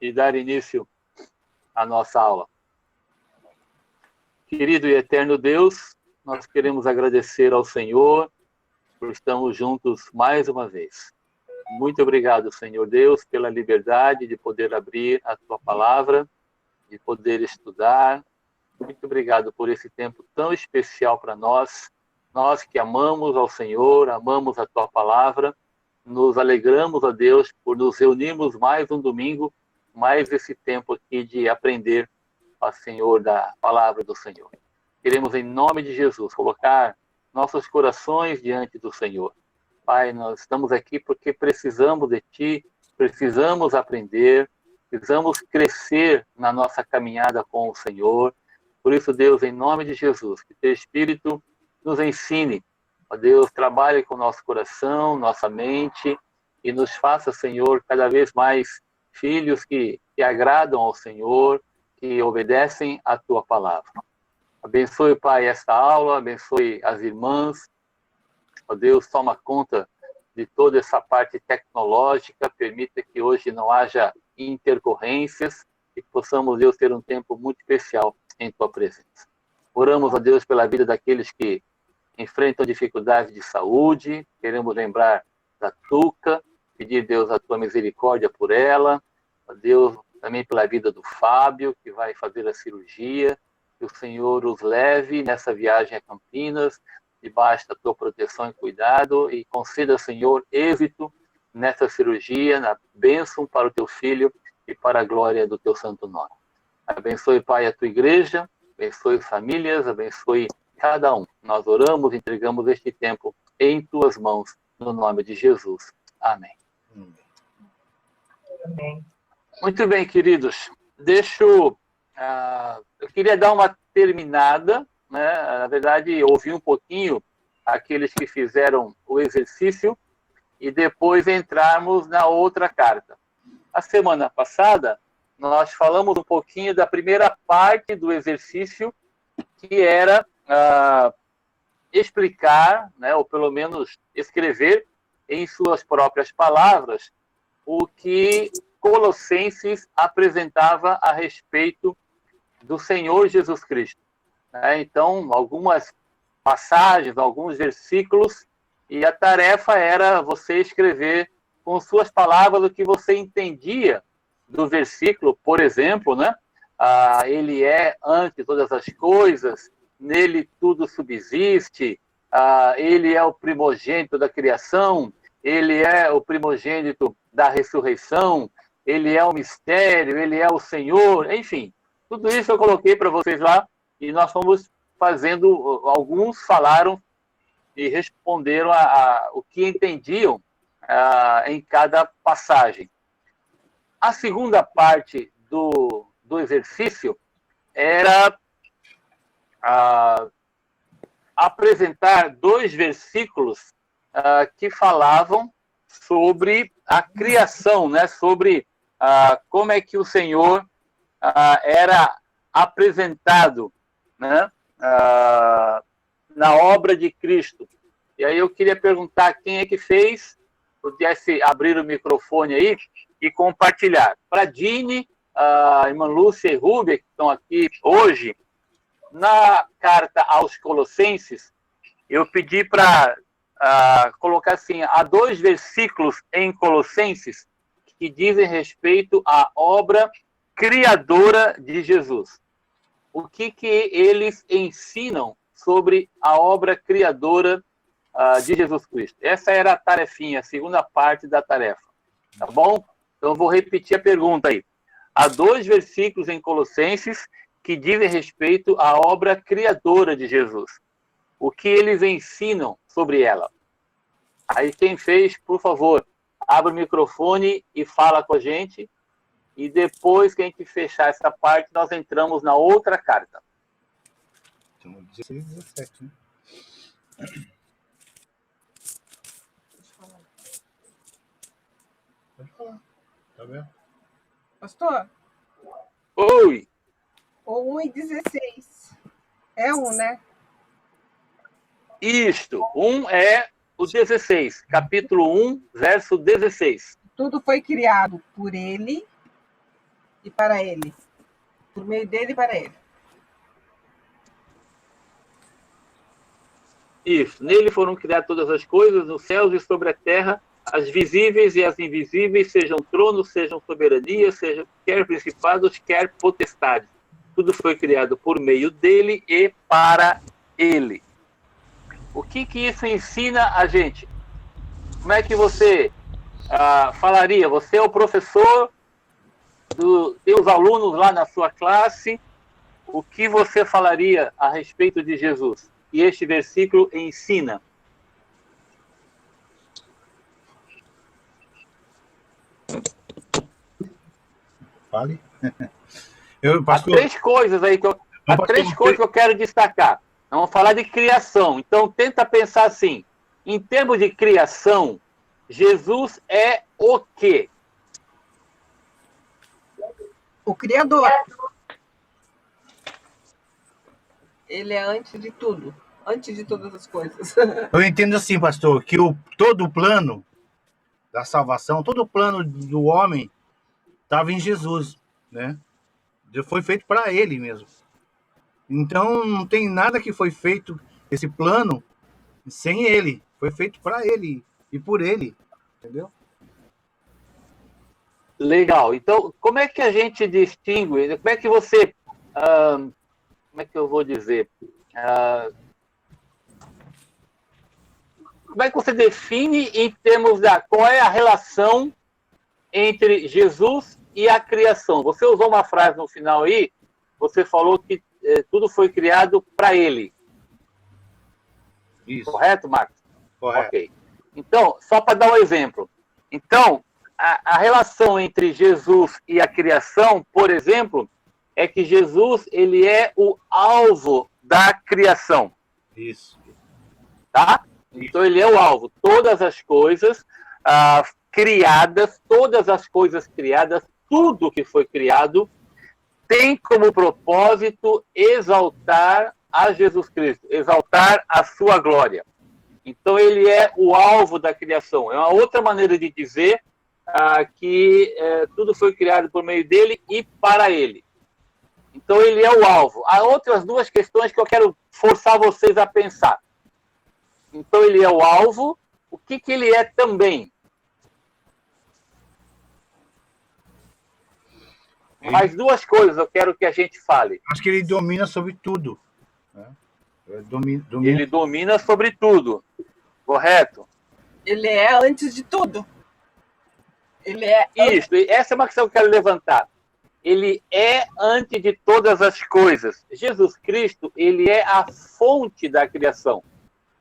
e dar início à nossa aula. Querido e eterno Deus, nós queremos agradecer ao Senhor por estarmos juntos mais uma vez. Muito obrigado, Senhor Deus, pela liberdade de poder abrir a Tua palavra, de poder estudar. Muito obrigado por esse tempo tão especial para nós. Nós que amamos ao Senhor, amamos a Tua palavra, nos alegramos, a Deus, por nos reunirmos mais um domingo, mais esse tempo aqui de aprender ao Senhor da palavra do Senhor. Queremos, em nome de Jesus, colocar nossos corações diante do Senhor. Pai, nós estamos aqui porque precisamos de Ti, precisamos aprender, precisamos crescer na nossa caminhada com o Senhor. Por isso, Deus, em nome de Jesus, que Teu Espírito nos ensine. Ó Deus, trabalhe com nosso coração, nossa mente, e nos faça, Senhor, cada vez mais filhos que agradam ao Senhor, que obedecem à Tua palavra. Abençoe, Pai, esta aula, abençoe as irmãs. Ó Deus, toma conta de toda essa parte tecnológica, permita que hoje não haja intercorrências e que possamos, Deus, ter um tempo muito especial em Tua presença. Oramos, ó Deus, pela vida daqueles que enfrentam dificuldades de saúde. Queremos lembrar da Tuca, pedir, Deus, a Tua misericórdia por ela. Ó Deus, também pela vida do Fábio, que vai fazer a cirurgia. Que o Senhor os leve nessa viagem a Campinas, debaixo da Tua proteção e cuidado, e conceda, Senhor, êxito nessa cirurgia, na bênção para o Teu Filho e para a glória do Teu santo nome. Abençoe, Pai, a Tua igreja, abençoe famílias, abençoe cada um. Nós oramos e entregamos este tempo em Tuas mãos, no nome de Jesus. Amém. Amém. Muito bem, queridos. Eu queria dar uma terminada, né? Na verdade, ouvir um pouquinho aqueles que fizeram o exercício e depois entrarmos na outra carta. A semana passada, nós falamos um pouquinho da primeira parte do exercício, que era explicar, né, ou pelo menos escrever em suas próprias palavras o que Colossenses apresentava a respeito do Senhor Jesus Cristo. Então, algumas passagens, alguns versículos, e a tarefa era você escrever com suas palavras o que você entendia do versículo. Por exemplo, né? Ele é antes de todas as coisas, nele tudo subsiste, ele é o primogênito da criação, ele é o primogênito da ressurreição, ele é o mistério, ele é o Senhor, enfim. Tudo isso eu coloquei para vocês lá e nós fomos fazendo, alguns falaram e responderam o que entendiam em cada passagem. A segunda parte do exercício era apresentar 2 versículos que falavam sobre a criação, né? Sobre como é que o Senhor era apresentado, né, na obra de Cristo. E aí eu queria perguntar quem é que fez, pudesse abrir o microfone aí e compartilhar. Para Dini, a irmã Lúcia e Rúbia, que estão aqui hoje, na carta aos Colossenses, eu pedi para colocar assim, há 2 versículos em Colossenses que dizem respeito à obra criadora de Jesus. O que eles ensinam sobre a obra criadora de Jesus Cristo? Essa era a tarefinha, a segunda parte da tarefa. Tá bom? Então, eu vou repetir a pergunta aí. Há 2 versículos em Colossenses que dizem respeito à obra criadora de Jesus. O que eles ensinam sobre ela? Aí, quem fez, por favor, abre o microfone e fala com a gente. E depois que a gente fechar essa parte, nós entramos na outra carta. 16 e 17, né? Pode falar. Tá vendo? Pastor? Oi! O 1 e 16. É 1, né? Isto. 1 é o 16. Capítulo 1, verso 16. Tudo foi criado por ele e para ele. Por meio dele e para ele. Isso. Nele foram criadas todas as coisas, nos céus e sobre a terra, as visíveis e as invisíveis, sejam tronos, sejam soberanias, sejam quer principados, quer potestades. Tudo foi criado por meio dele e para ele. O que isso ensina a gente? Como é que você falaria? Você é o professor, tem os alunos lá na sua classe. O que você falaria a respeito de Jesus? E este versículo ensina. Fale. Há três coisas aí que eu quero destacar. Vamos falar de criação. Então, tenta pensar assim. Em termos de criação, Jesus é o quê? O Criador. Ele é antes de tudo. Antes de todas as coisas. Eu entendo assim, pastor, que todo o plano da salvação, todo o plano do homem estava em Jesus, né? Foi feito para ele mesmo. Então, não tem nada que foi feito, esse plano, sem ele. Foi feito para ele e por ele, entendeu? Legal. Então, como é que a gente distingue? Como é que você... como é que eu vou dizer? Como é que você define em termos da... Qual é a relação entre Jesus e a criação? Você usou uma frase no final aí, você falou que tudo foi criado para ele. Isso. Correto, Marcos? Correto. Ok. Então, só para dar um exemplo. Então, a relação entre Jesus e a criação, por exemplo, é que Jesus ele é o alvo da criação. Isso. Tá? Então, ele é o alvo. Todas as coisas criadas, tudo que foi criado, tem como propósito exaltar a Jesus Cristo, exaltar a sua glória. Então, ele é o alvo da criação. É uma outra maneira de dizer que tudo foi criado por meio dele e para ele. Então, ele é o alvo. Há outras duas questões que eu quero forçar vocês a pensar. Então, ele é o alvo. O que ele é também? Mais duas coisas eu quero que a gente fale. Acho que ele domina sobre tudo. Né? Ele domina sobre tudo. Correto? Ele é antes de tudo. Ele é... Isso. Essa é uma questão que eu quero levantar. Ele é antes de todas as coisas. Jesus Cristo, ele é a fonte da criação.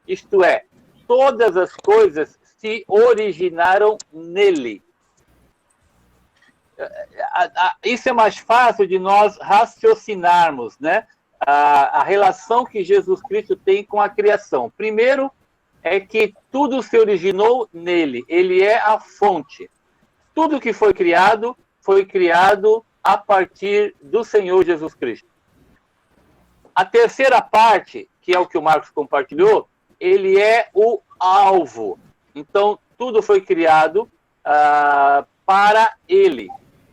Isto é, todas as coisas se originaram nele. Isso é mais fácil de nós raciocinarmos, né? A relação que Jesus Cristo tem com a criação. Primeiro, é que tudo se originou nele. Ele é a fonte. Tudo que foi criado a partir do Senhor Jesus Cristo. A terceira parte, que é o que o Marcos compartilhou, ele é o alvo. Então, tudo foi criado para ele.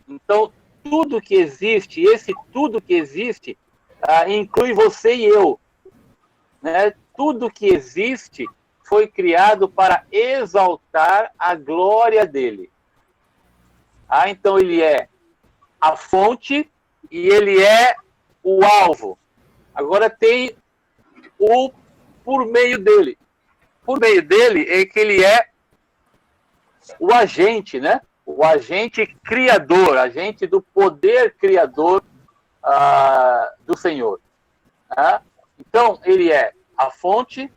Então, tudo que existe, tudo que existe, inclui você e eu. Né? Tudo que existe foi criado para exaltar a glória dele. Então, ele é a fonte e ele é o alvo. Agora tem o por meio dele. Por meio dele é que ele é o agente, né? O agente criador, agente do poder criador do Senhor. Então, ele é a fonte,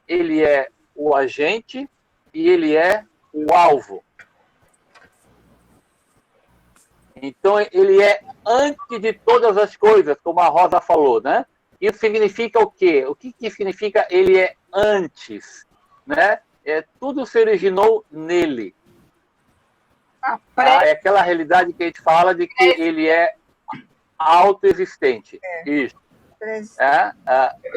ele é o agente e ele é o alvo. Então, ele é antes de todas as coisas, como a Rosa falou, né? Isso significa o quê? O que significa ele é antes? Né? Tudo se originou nele. É aquela realidade que a gente fala de que ele é autoexistente. Isso.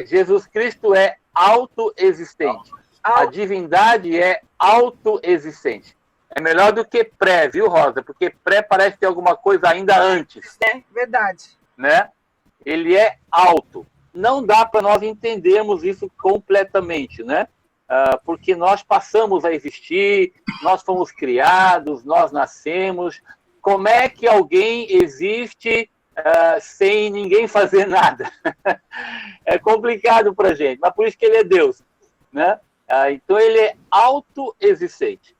Jesus Cristo é autoexistente. A divindade é autoexistente. É melhor do que pré, viu, Rosa? Porque pré parece ter alguma coisa ainda antes. É verdade. Né? Ele é alto. Não dá para nós entendermos isso completamente, né? Porque nós passamos a existir, nós fomos criados, nós nascemos. Como é que alguém existe sem ninguém fazer nada? É complicado para a gente, mas por isso que ele é Deus, né? Então ele é autoexistente.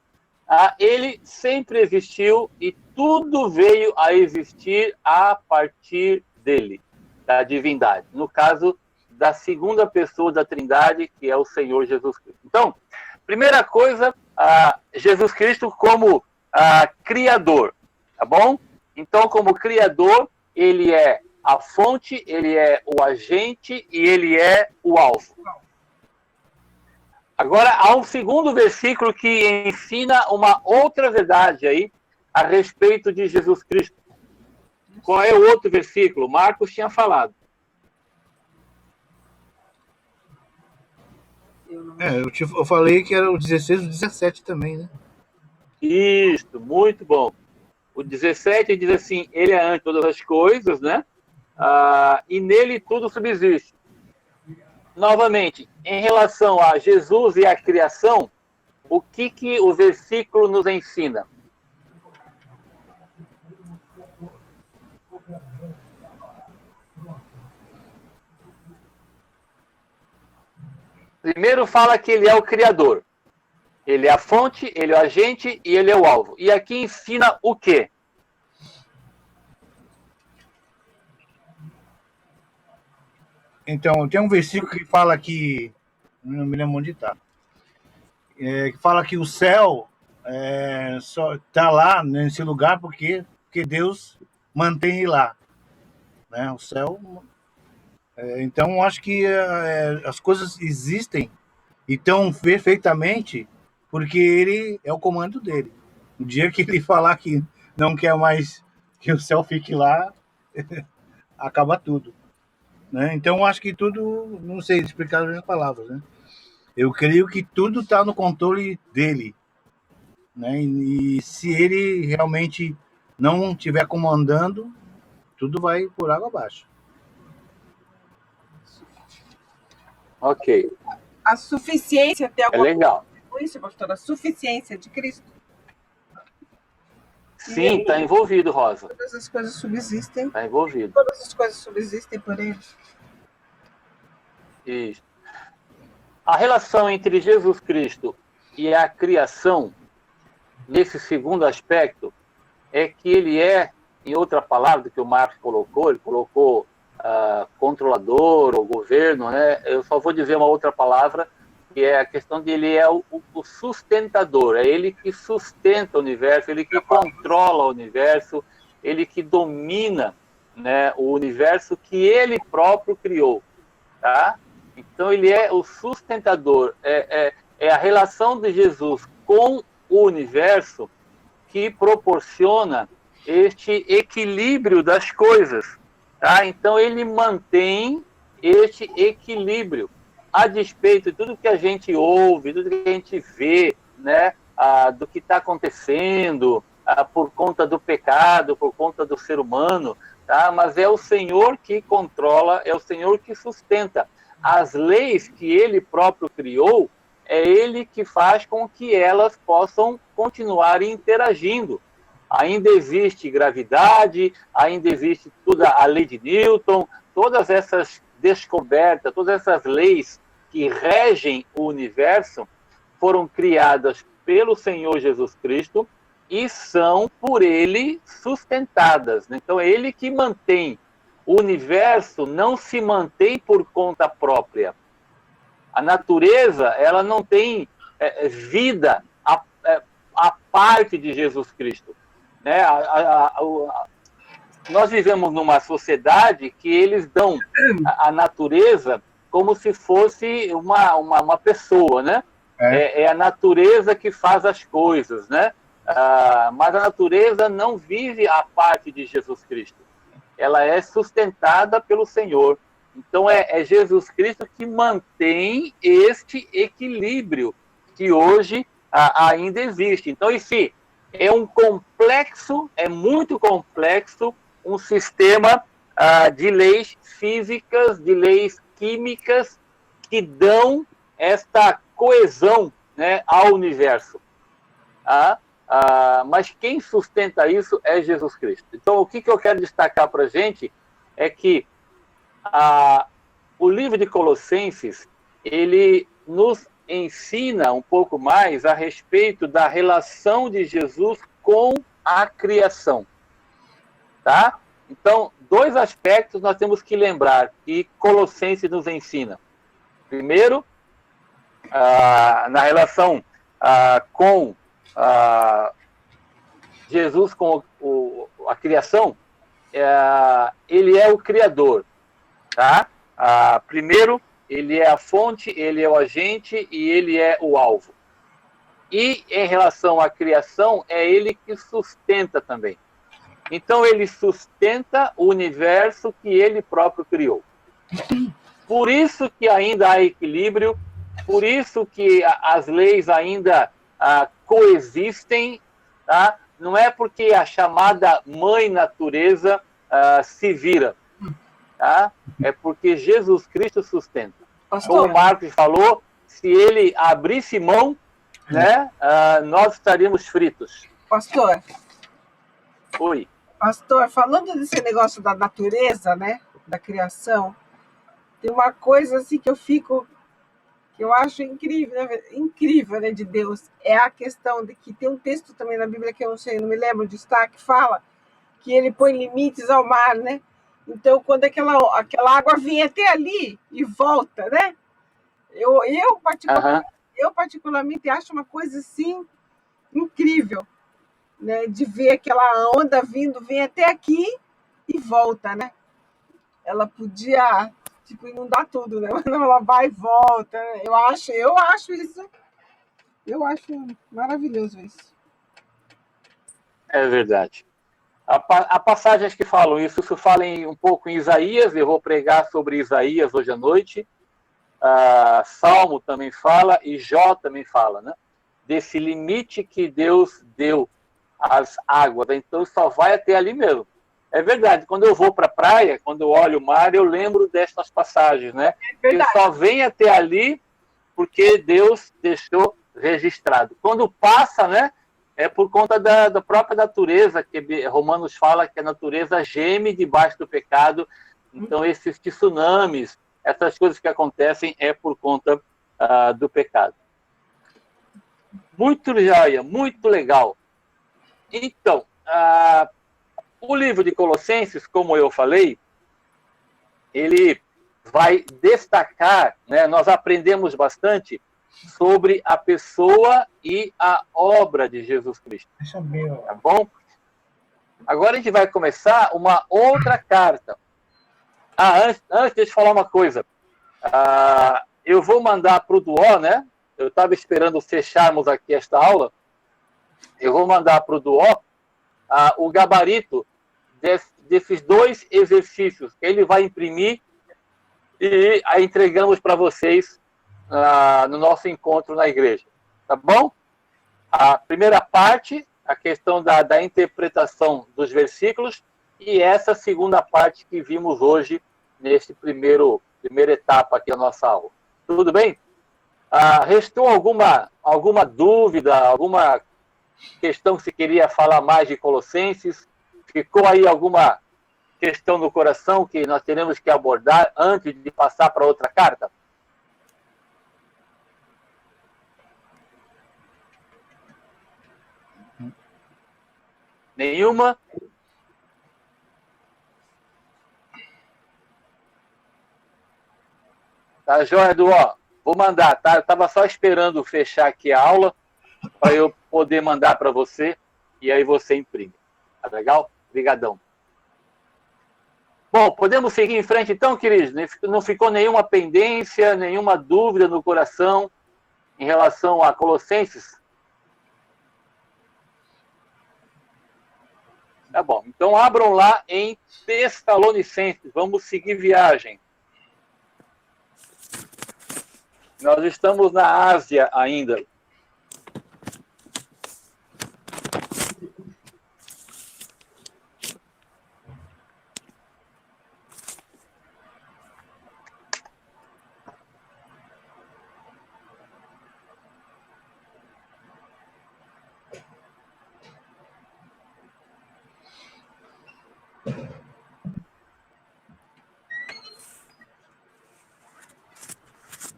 Ele sempre existiu e tudo veio a existir a partir dele, da divindade. No caso da segunda pessoa da Trindade, que é o Senhor Jesus Cristo. Então, primeira coisa, Jesus Cristo como criador, tá bom? Então, como criador, ele é a fonte, ele é o agente e ele é o alvo. Agora, há um segundo versículo que ensina uma outra verdade aí a respeito de Jesus Cristo. Qual é o outro versículo? Marcos tinha falado. Eu falei que era o 16 e o 17 também, né? Isso, muito bom. O 17 diz assim, ele é antes de todas as coisas, né? E nele tudo subsiste. Novamente, em relação a Jesus e a criação, o que o versículo nos ensina? Primeiro fala que ele é o criador. Ele é a fonte, ele é o agente e ele é o alvo. E aqui ensina o quê? Então, tem um versículo que fala que, não me lembro onde está, que fala que o céu só está lá nesse lugar porque Deus mantém ele lá, né? O céu. Então, acho que as coisas existem e estão perfeitamente porque ele é o comando dele. O dia que ele falar que não quer mais que o céu fique lá, acaba tudo. Né? Então, acho que tudo, não sei explicar as minhas palavras, né? Eu creio que tudo está no controle dele, né? E se ele realmente não estiver comandando, tudo vai por água abaixo. Ok. A suficiência tem alguma legal. coisa com isso, pastor? A suficiência de Cristo? Sim, está envolvido, Rosa. Todas as coisas subsistem. Está envolvido. Todas as coisas subsistem por ele. Isso. A relação entre Jesus Cristo e a criação, nesse segundo aspecto, é que ele é, em outra palavra que o Marcos colocou, ele colocou controlador ou governo, né? Eu só vou dizer uma outra palavra, que é a questão de ele é o sustentador, é ele que sustenta o universo, ele que controla o universo, ele que domina, né, o universo que ele próprio criou, tá? Então ele é o sustentador, é a relação de Jesus com o universo que proporciona este equilíbrio das coisas, tá? Então ele mantém este equilíbrio, a despeito de tudo que a gente ouve, tudo que a gente vê, né, do que está acontecendo, por conta do pecado, por conta do ser humano, tá? Mas é o Senhor que controla, é o Senhor que sustenta. As leis que ele próprio criou, é ele que faz com que elas possam continuar interagindo. Ainda existe gravidade, ainda existe toda a lei de Newton, todas essas descobertas, todas essas leis que regem o universo foram criadas pelo Senhor Jesus Cristo e são por ele sustentadas. Então é ele que mantém. O universo não se mantém por conta própria. A natureza, ela não tem vida a parte de Jesus Cristo. Né? Nós vivemos numa sociedade que eles dão a natureza como se fosse uma pessoa, né? É a natureza que faz as coisas, né? Mas a natureza não vive a parte de Jesus Cristo. Ela é sustentada pelo Senhor. Então é Jesus Cristo que mantém este equilíbrio que hoje ainda existe. Então, e se é um complexo, é muito complexo, um sistema de leis físicas, de leis químicas que dão esta coesão, né, ao universo. Mas quem sustenta isso é Jesus Cristo. Então, o que eu quero destacar para a gente é que o livro de Colossenses, ele nos ensina um pouco mais a respeito da relação de Jesus com a criação. Tá? Então, dois aspectos nós temos que lembrar que Colossenses nos ensina. Primeiro, na relação com Jesus, com a criação, ele é o Criador. Tá? Primeiro, ele é a fonte, ele é o agente e ele é o alvo. E em relação à criação, é ele que sustenta também. Então, ele sustenta o universo que ele próprio criou. Por isso que ainda há equilíbrio, por isso que as leis ainda coexistem, tá? Não é porque a chamada mãe natureza se vira, tá? É porque Jesus Cristo sustenta. Pastor, Como o Marcos falou, se ele abrisse mão, né, nós estaríamos fritos. pastor, Oi. pastor, falando desse negócio da natureza, né, da criação, tem uma coisa assim que eu acho incrível, né, de Deus, é a questão de que tem um texto também na Bíblia que eu não sei, não me lembro de estar, que fala que ele põe limites ao mar, né? Então, quando aquela água vem até ali e volta, né? Eu particularmente acho uma coisa assim incrível, né? De ver aquela onda vem até aqui e volta, né? Ela podia inundar tudo, né? Mas não, ela vai e volta. Eu acho maravilhoso isso. É verdade. Há passagens que falam isso. Isso fala um pouco em Isaías. Eu vou pregar sobre Isaías hoje à noite. Salmo também fala e Jó também fala, né? Desse limite que Deus deu às águas. Então só vai até ali mesmo. É verdade. Quando eu vou para a praia, quando eu olho o mar, eu lembro destas passagens, né? Que só vem até ali porque Deus deixou registrado. Quando passa, né? É por conta da própria natureza, que Romanos fala que a natureza geme debaixo do pecado. Então, esses tsunamis, essas coisas que acontecem é por conta do pecado. Muito joia, muito legal. Então, o livro de Colossenses, como eu falei, ele vai destacar, né, nós aprendemos bastante sobre a pessoa e a obra de Jesus Cristo. Tá bom? Agora a gente vai começar uma outra carta. Antes deixa eu falar uma coisa. Eu vou mandar para o Duó, né? Eu estava esperando fecharmos aqui esta aula. Eu vou mandar para o Duó o gabarito desses dois exercícios. Ele vai imprimir e aí entregamos para vocês no nosso encontro na igreja. Tá bom? A primeira parte, a questão da interpretação dos versículos, e essa segunda parte que vimos hoje, nesse primeira etapa aqui da nossa aula. Tudo bem? Restou alguma dúvida, alguma questão que você queria falar mais de Colossenses? Ficou aí alguma questão no coração que nós teremos que abordar antes de passar para outra carta? Nenhuma? Tá, joia, Eduardo? Vou mandar, tá? Eu estava só esperando fechar aqui a aula para eu poder mandar para você e aí você imprime. Tá legal? Obrigadão. Bom, podemos seguir em frente então, queridos? Não ficou nenhuma pendência, nenhuma dúvida no coração em relação a Colossenses? Tá bom. Então abram lá em Tessalonicenses. Vamos seguir viagem. Nós estamos na Ásia ainda.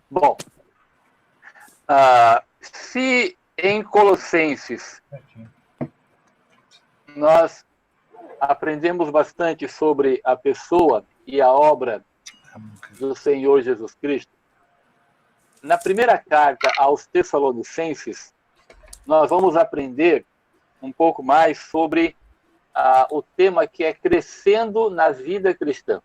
Bom, se em Colossenses nós aprendemos bastante sobre a pessoa e a obra do Senhor Jesus Cristo, na primeira carta aos Tessalonicenses, nós vamos aprender um pouco mais sobre o tema que é crescendo na vida cristã.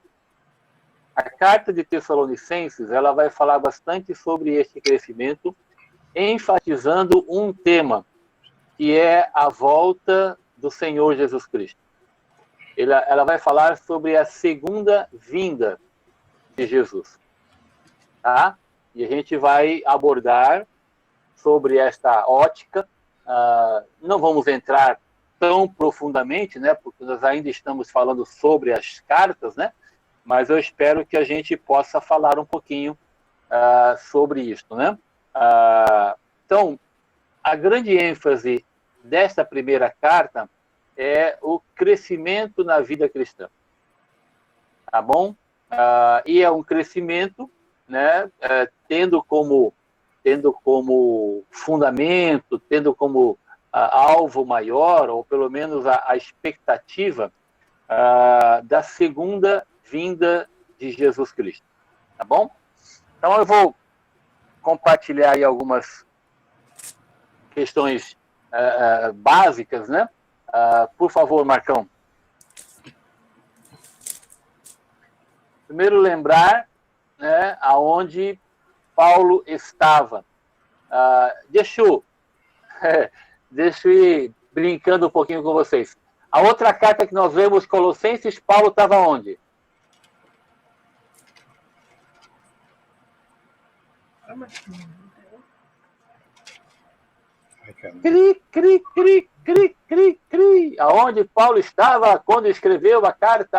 A carta de Tessalonicenses, ela vai falar bastante sobre este crescimento, enfatizando um tema, que é a volta do Senhor Jesus Cristo. Ela vai falar sobre a segunda vinda de Jesus. Tá? E a gente vai abordar sobre esta ótica. Não vamos entrar tão profundamente, né, porque nós ainda estamos falando sobre as cartas, né? Mas eu espero que a gente possa falar um pouquinho sobre isso, né? Então, a grande ênfase desta primeira carta é o crescimento na vida cristã, tá bom? E é um crescimento, né, tendo como fundamento, tendo como alvo maior, ou pelo menos a expectativa da segunda vinda de Jesus Cristo, tá bom? Então eu vou compartilhar aí algumas questões básicas, né? Por favor, Marcão. Primeiro lembrar, né, aonde Paulo estava. Deixa eu ir brincando um pouquinho com vocês. A outra carta que nós vemos, Colossenses, Paulo estava onde? Cri, cri, cri, cri, cri, cri. Aonde Paulo estava quando escreveu a carta?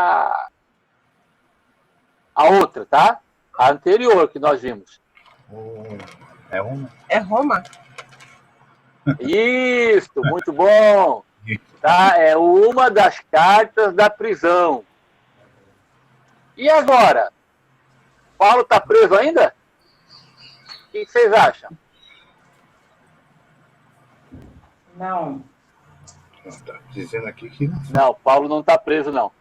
A outra, tá? A anterior que nós vimos. É Roma? É Roma? Isso, muito bom. Tá? É uma das cartas da prisão. E agora? Paulo está preso ainda? O que vocês acham? Não. Tá dizendo aqui que não. Não, Paulo não está preso, não.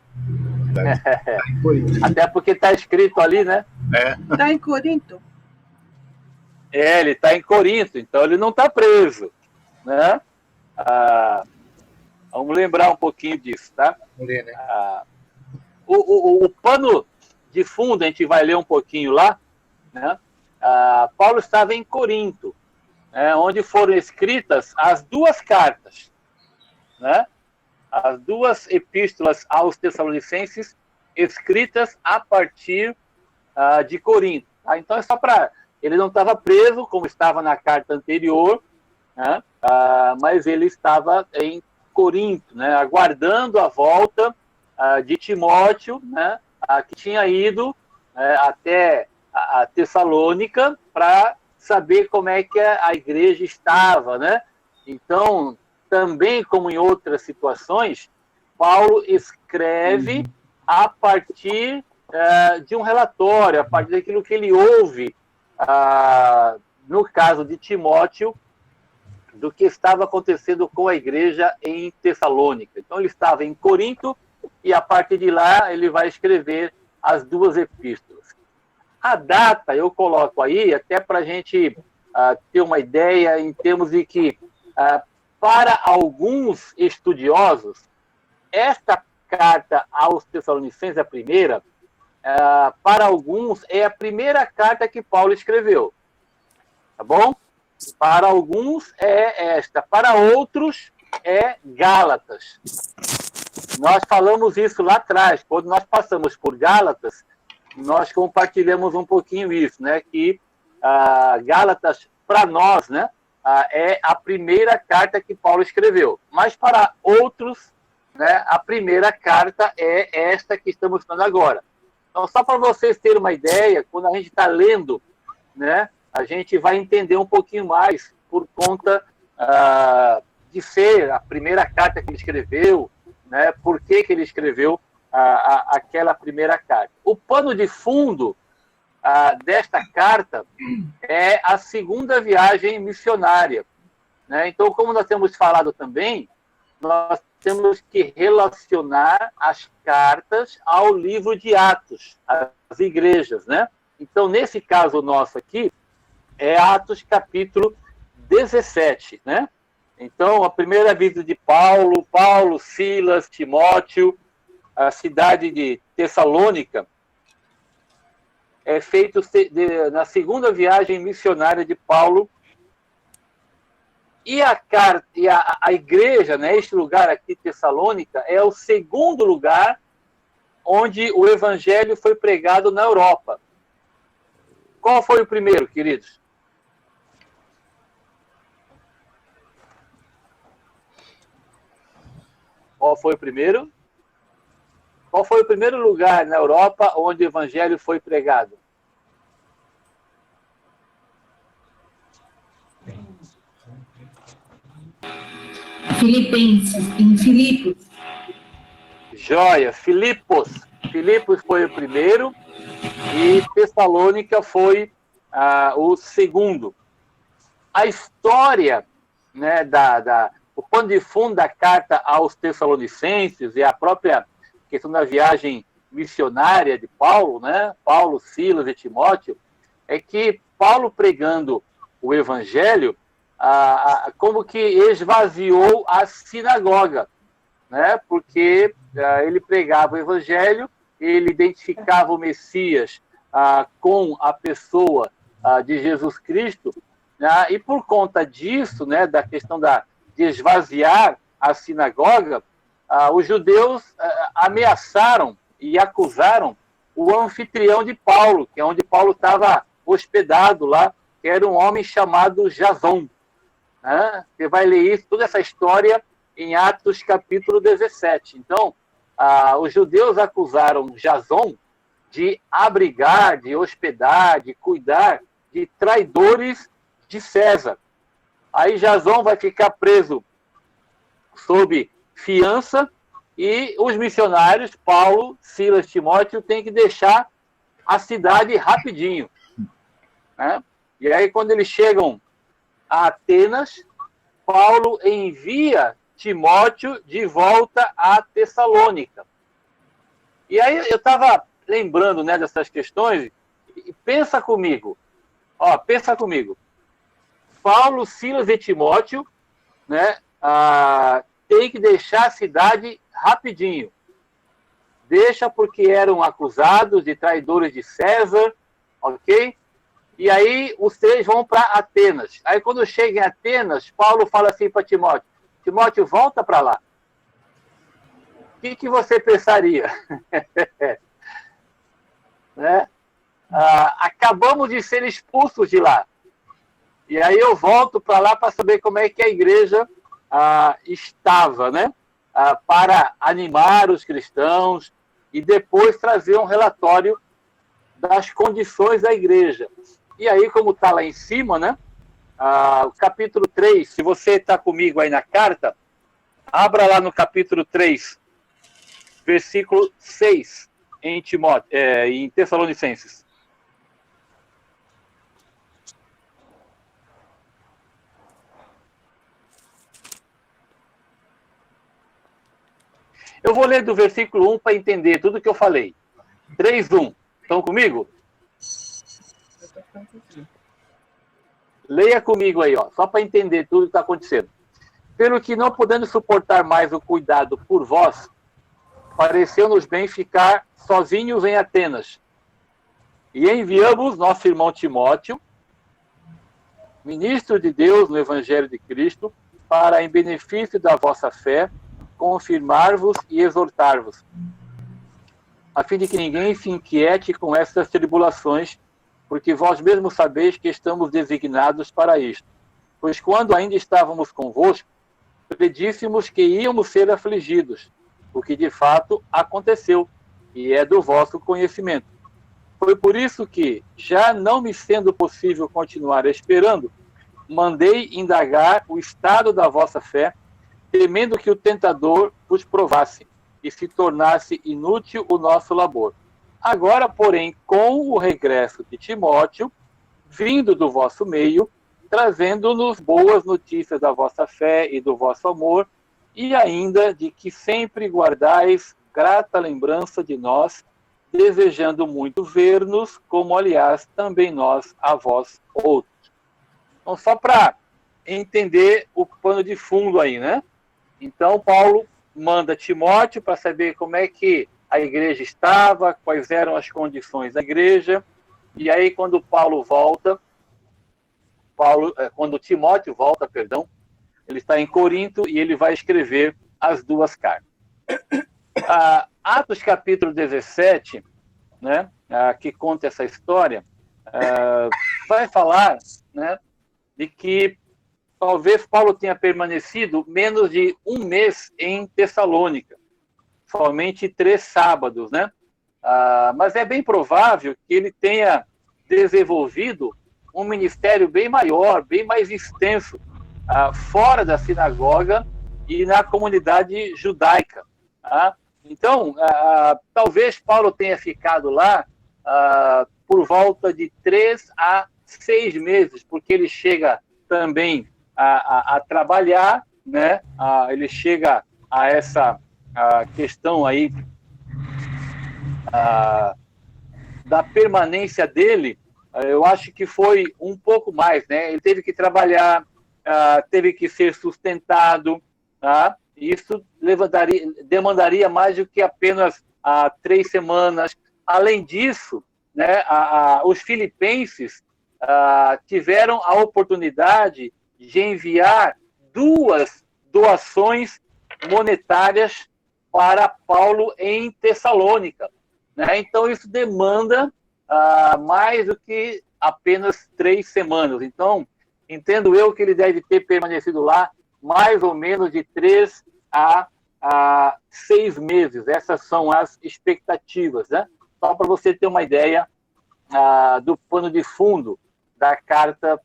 Tá. Até porque está escrito ali, né? Está em Corinto? Ele está em Corinto, então ele não está preso, né? Vamos lembrar um pouquinho disso, tá? Vamos ler, né? O pano de fundo, a gente vai ler um pouquinho lá, né? Paulo estava em Corinto, onde foram escritas as duas cartas, né? As duas epístolas aos Tessalonicenses, escritas a partir de Corinto. Tá? Então, é só para... Ele não estava preso, como estava na carta anterior, né? Mas ele estava em Corinto, né? Aguardando a volta de Timóteo, né? Que tinha ido até a Tessalônica para saber como é que a igreja estava, né? Então, também como em outras situações, Paulo escreve a partir de um relatório, a partir daquilo que ele ouve, no caso de Timóteo, do que estava acontecendo com a igreja em Tessalônica. Então, ele estava em Corinto e, a partir de lá, ele vai escrever as duas epístolas. A data eu coloco aí, até para a gente ter uma ideia, em termos de que, para alguns estudiosos, esta carta aos Tessalonicenses, a primeira, para alguns é a primeira carta que Paulo escreveu. Tá bom? Para alguns é esta, para outros é Gálatas. Nós falamos isso lá atrás, quando nós passamos por Gálatas, nós compartilhamos um pouquinho isso, né? Que Gálatas, para nós, né? É a primeira carta que Paulo escreveu. Mas para outros, né? A primeira carta é esta que estamos falando agora. Então, só para vocês terem uma ideia, quando a gente está lendo, né? A gente vai entender um pouquinho mais por conta de ser a primeira carta que ele escreveu, né? Por que ele escreveu aquela primeira carta. O pano de fundo desta carta é a segunda viagem missionária, né? Então, como nós temos falado também, nós temos que relacionar as cartas ao livro de Atos, as igrejas, né? Então, nesse caso nosso aqui, é Atos capítulo 17, né? Então, a primeira visita de Paulo, Silas, Timóteo, a cidade de Tessalônica, é feito na segunda viagem missionária de Paulo. E a igreja, né, este lugar aqui, Tessalônica, é o segundo lugar onde o evangelho foi pregado na Europa. Qual foi o primeiro, queridos? Qual foi o primeiro? Qual foi o primeiro lugar na Europa onde o evangelho foi pregado? Em Filipos. Joia, Filipos. Filipos foi o primeiro e Tessalônica foi o segundo. A história, né, o pano de fundo da carta aos Tessalonicenses e a própria questão da viagem missionária de Paulo, né, Paulo, Silas e Timóteo, é que Paulo pregando o evangelho, como que esvaziou a sinagoga, né? Porque ele pregava o evangelho, ele identificava o Messias com a pessoa de Jesus Cristo, né? E por conta disso, né, da questão de esvaziar a sinagoga, os judeus ameaçaram e acusaram o anfitrião de Paulo, que é onde Paulo estava hospedado lá, que era um homem chamado Jason. Você vai ler isso, toda essa história em Atos capítulo 17. Então, os judeus acusaram Jason de abrigar, de hospedar, de cuidar de traidores de César. Aí Jason vai ficar preso sob fiança e os missionários, Paulo, Silas, Timóteo, têm que deixar a cidade rapidinho, né? E aí, quando eles chegam a Atenas, Paulo envia Timóteo de volta a Tessalônica. E aí eu estava lembrando, né, dessas questões, e pensa comigo. Paulo, Silas e Timóteo, né, tem que deixar a cidade rapidinho. Deixa porque eram acusados de traidores de César, ok? E aí os três vão para Atenas. Aí quando chegam em Atenas, Paulo fala assim para Timóteo: Timóteo, volta para lá. O que você pensaria? Né? Acabamos de ser expulsos de lá. E aí eu volto para lá para saber como é que a igreja estava, né? Para animar os cristãos e depois trazer um relatório das condições da igreja. E aí, como está lá em cima, né? O capítulo 3, se você está comigo aí na carta, abra lá no capítulo 3, versículo 6, em Tessalonicenses. Eu vou ler do versículo 1 para entender tudo que eu falei. 3:1. Estão comigo? Leia comigo aí, ó, só para entender tudo que está acontecendo. Pelo que, não podendo suportar mais o cuidado por vós, pareceu-nos bem ficar sozinhos em Atenas. E enviamos nosso irmão Timóteo, ministro de Deus no Evangelho de Cristo, para, em benefício da vossa fé, confirmar-vos e exortar-vos, a fim de que ninguém se inquiete com essas tribulações, porque vós mesmos sabeis que estamos designados para isto. Pois quando ainda estávamos convosco, predíssemos que íamos ser afligidos, o que de fato aconteceu, e é do vosso conhecimento. Foi por isso que, já não me sendo possível continuar esperando, mandei indagar o estado da vossa fé, temendo que o tentador vos provasse, e se tornasse inútil o nosso labor. Agora, porém, com o regresso de Timóteo, vindo do vosso meio, trazendo-nos boas notícias da vossa fé e do vosso amor, e ainda de que sempre guardais grata lembrança de nós, desejando muito ver-nos, como, aliás, também nós a vós outros. Então, só para entender o pano de fundo aí, né? Então, Paulo manda Timóteo para saber como é que a igreja estava, quais eram as condições da igreja, e aí quando Timóteo volta, ele está em Corinto e ele vai escrever as duas cartas. Atos capítulo 17, né, que conta essa história, vai falar, né, de que talvez Paulo tenha permanecido menos de um mês em Tessalônica, somente 3 sábados, né? Mas é bem provável que ele tenha desenvolvido um ministério bem maior, bem mais extenso, fora da sinagoga e na comunidade judaica. Então, talvez Paulo tenha ficado lá por volta de 3 a 6 meses, porque ele chega também a trabalhar, né? Ele chega a essa questão aí da permanência dele. Eu acho que foi um pouco mais, né? Ele teve que trabalhar, teve que ser sustentado, isso demandaria mais do que apenas 3 semanas. Além disso, né, os filipenses tiveram a oportunidade de enviar 2 doações monetárias para Paulo em Tessalônica, né? Então, isso demanda mais do que apenas 3 semanas. Então, entendo eu que ele deve ter permanecido lá mais ou menos de 3 a 6 meses. Essas são as expectativas, né? Só para você ter uma ideia do pano de fundo da carta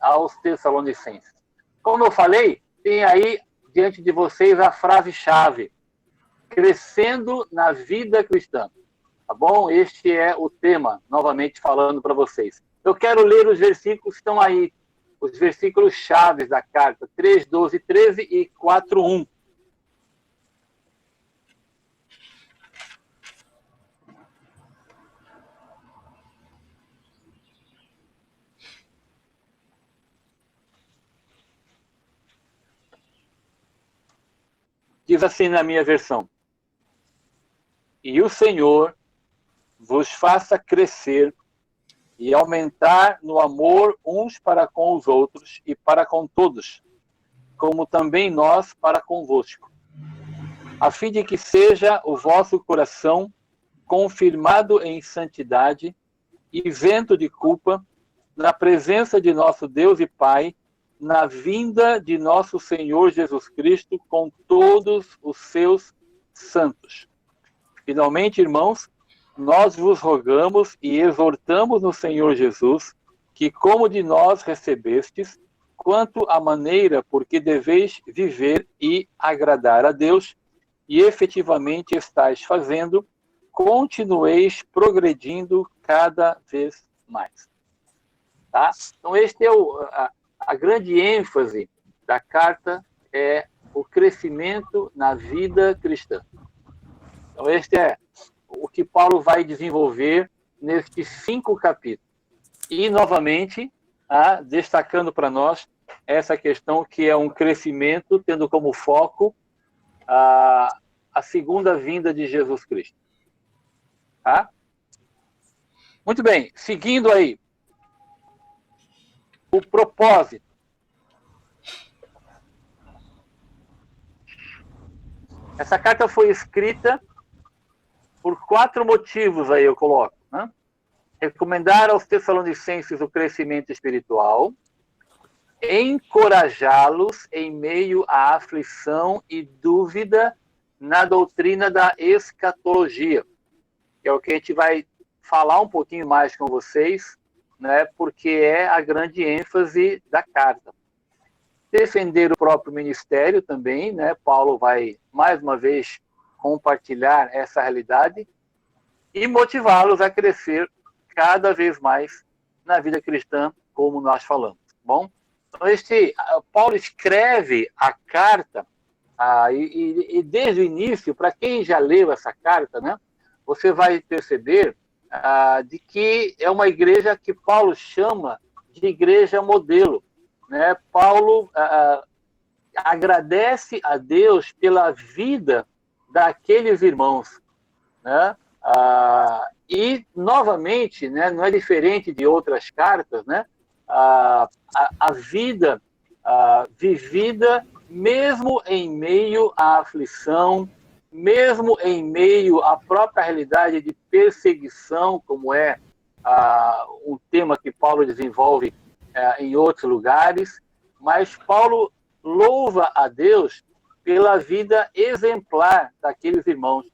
aos Tessalonicenses. Como eu falei, tem aí diante de vocês a frase-chave: crescendo na vida cristã. Tá bom? Este é o tema, novamente falando para vocês. Eu quero ler os versículos que estão aí, os versículos chaves da carta, 3, 12, 13 e 4, 1. Diz assim na minha versão: e o Senhor vos faça crescer e aumentar no amor uns para com os outros e para com todos, como também nós para convosco, a fim de que seja o vosso coração confirmado em santidade, isento de culpa, na presença de nosso Deus e Pai, na vinda de nosso Senhor Jesus Cristo com todos os seus santos. Finalmente, irmãos, nós vos rogamos e exortamos no Senhor Jesus que, como de nós recebestes, quanto à maneira por que deveis viver e agradar a Deus, e efetivamente estáis fazendo, continueis progredindo cada vez mais. Tá? Então, este é a grande ênfase da carta, é o crescimento na vida cristã. Então, este é o que Paulo vai desenvolver nestes 5 capítulos. E, novamente, destacando para nós essa questão que é um crescimento, tendo como foco a segunda vinda de Jesus Cristo. Tá? Muito bem, seguindo aí. O propósito. Essa carta foi escrita por 4 motivos aí, eu coloco, né? Recomendar aos Tessalonicenses o crescimento espiritual, encorajá-los em meio à aflição e dúvida na doutrina da escatologia, que é o que a gente vai falar um pouquinho mais com vocês, né, porque é a grande ênfase da carta. Defender o próprio ministério também, né? Paulo vai, mais uma vez, compartilhar essa realidade e motivá-los a crescer cada vez mais na vida cristã, como nós falamos. Bom, então Paulo escreve a carta, e desde o início, para quem já leu essa carta, né, você vai perceber de que é uma igreja que Paulo chama de igreja modelo, né? Paulo agradece a Deus pela vida daqueles irmãos, né? E, novamente, né, não é diferente de outras cartas, né? A vida vivida mesmo em meio à aflição, mesmo em meio à própria realidade de perseguição, como é um tema que Paulo desenvolve em outros lugares, mas Paulo louva a Deus pela vida exemplar daqueles irmãos,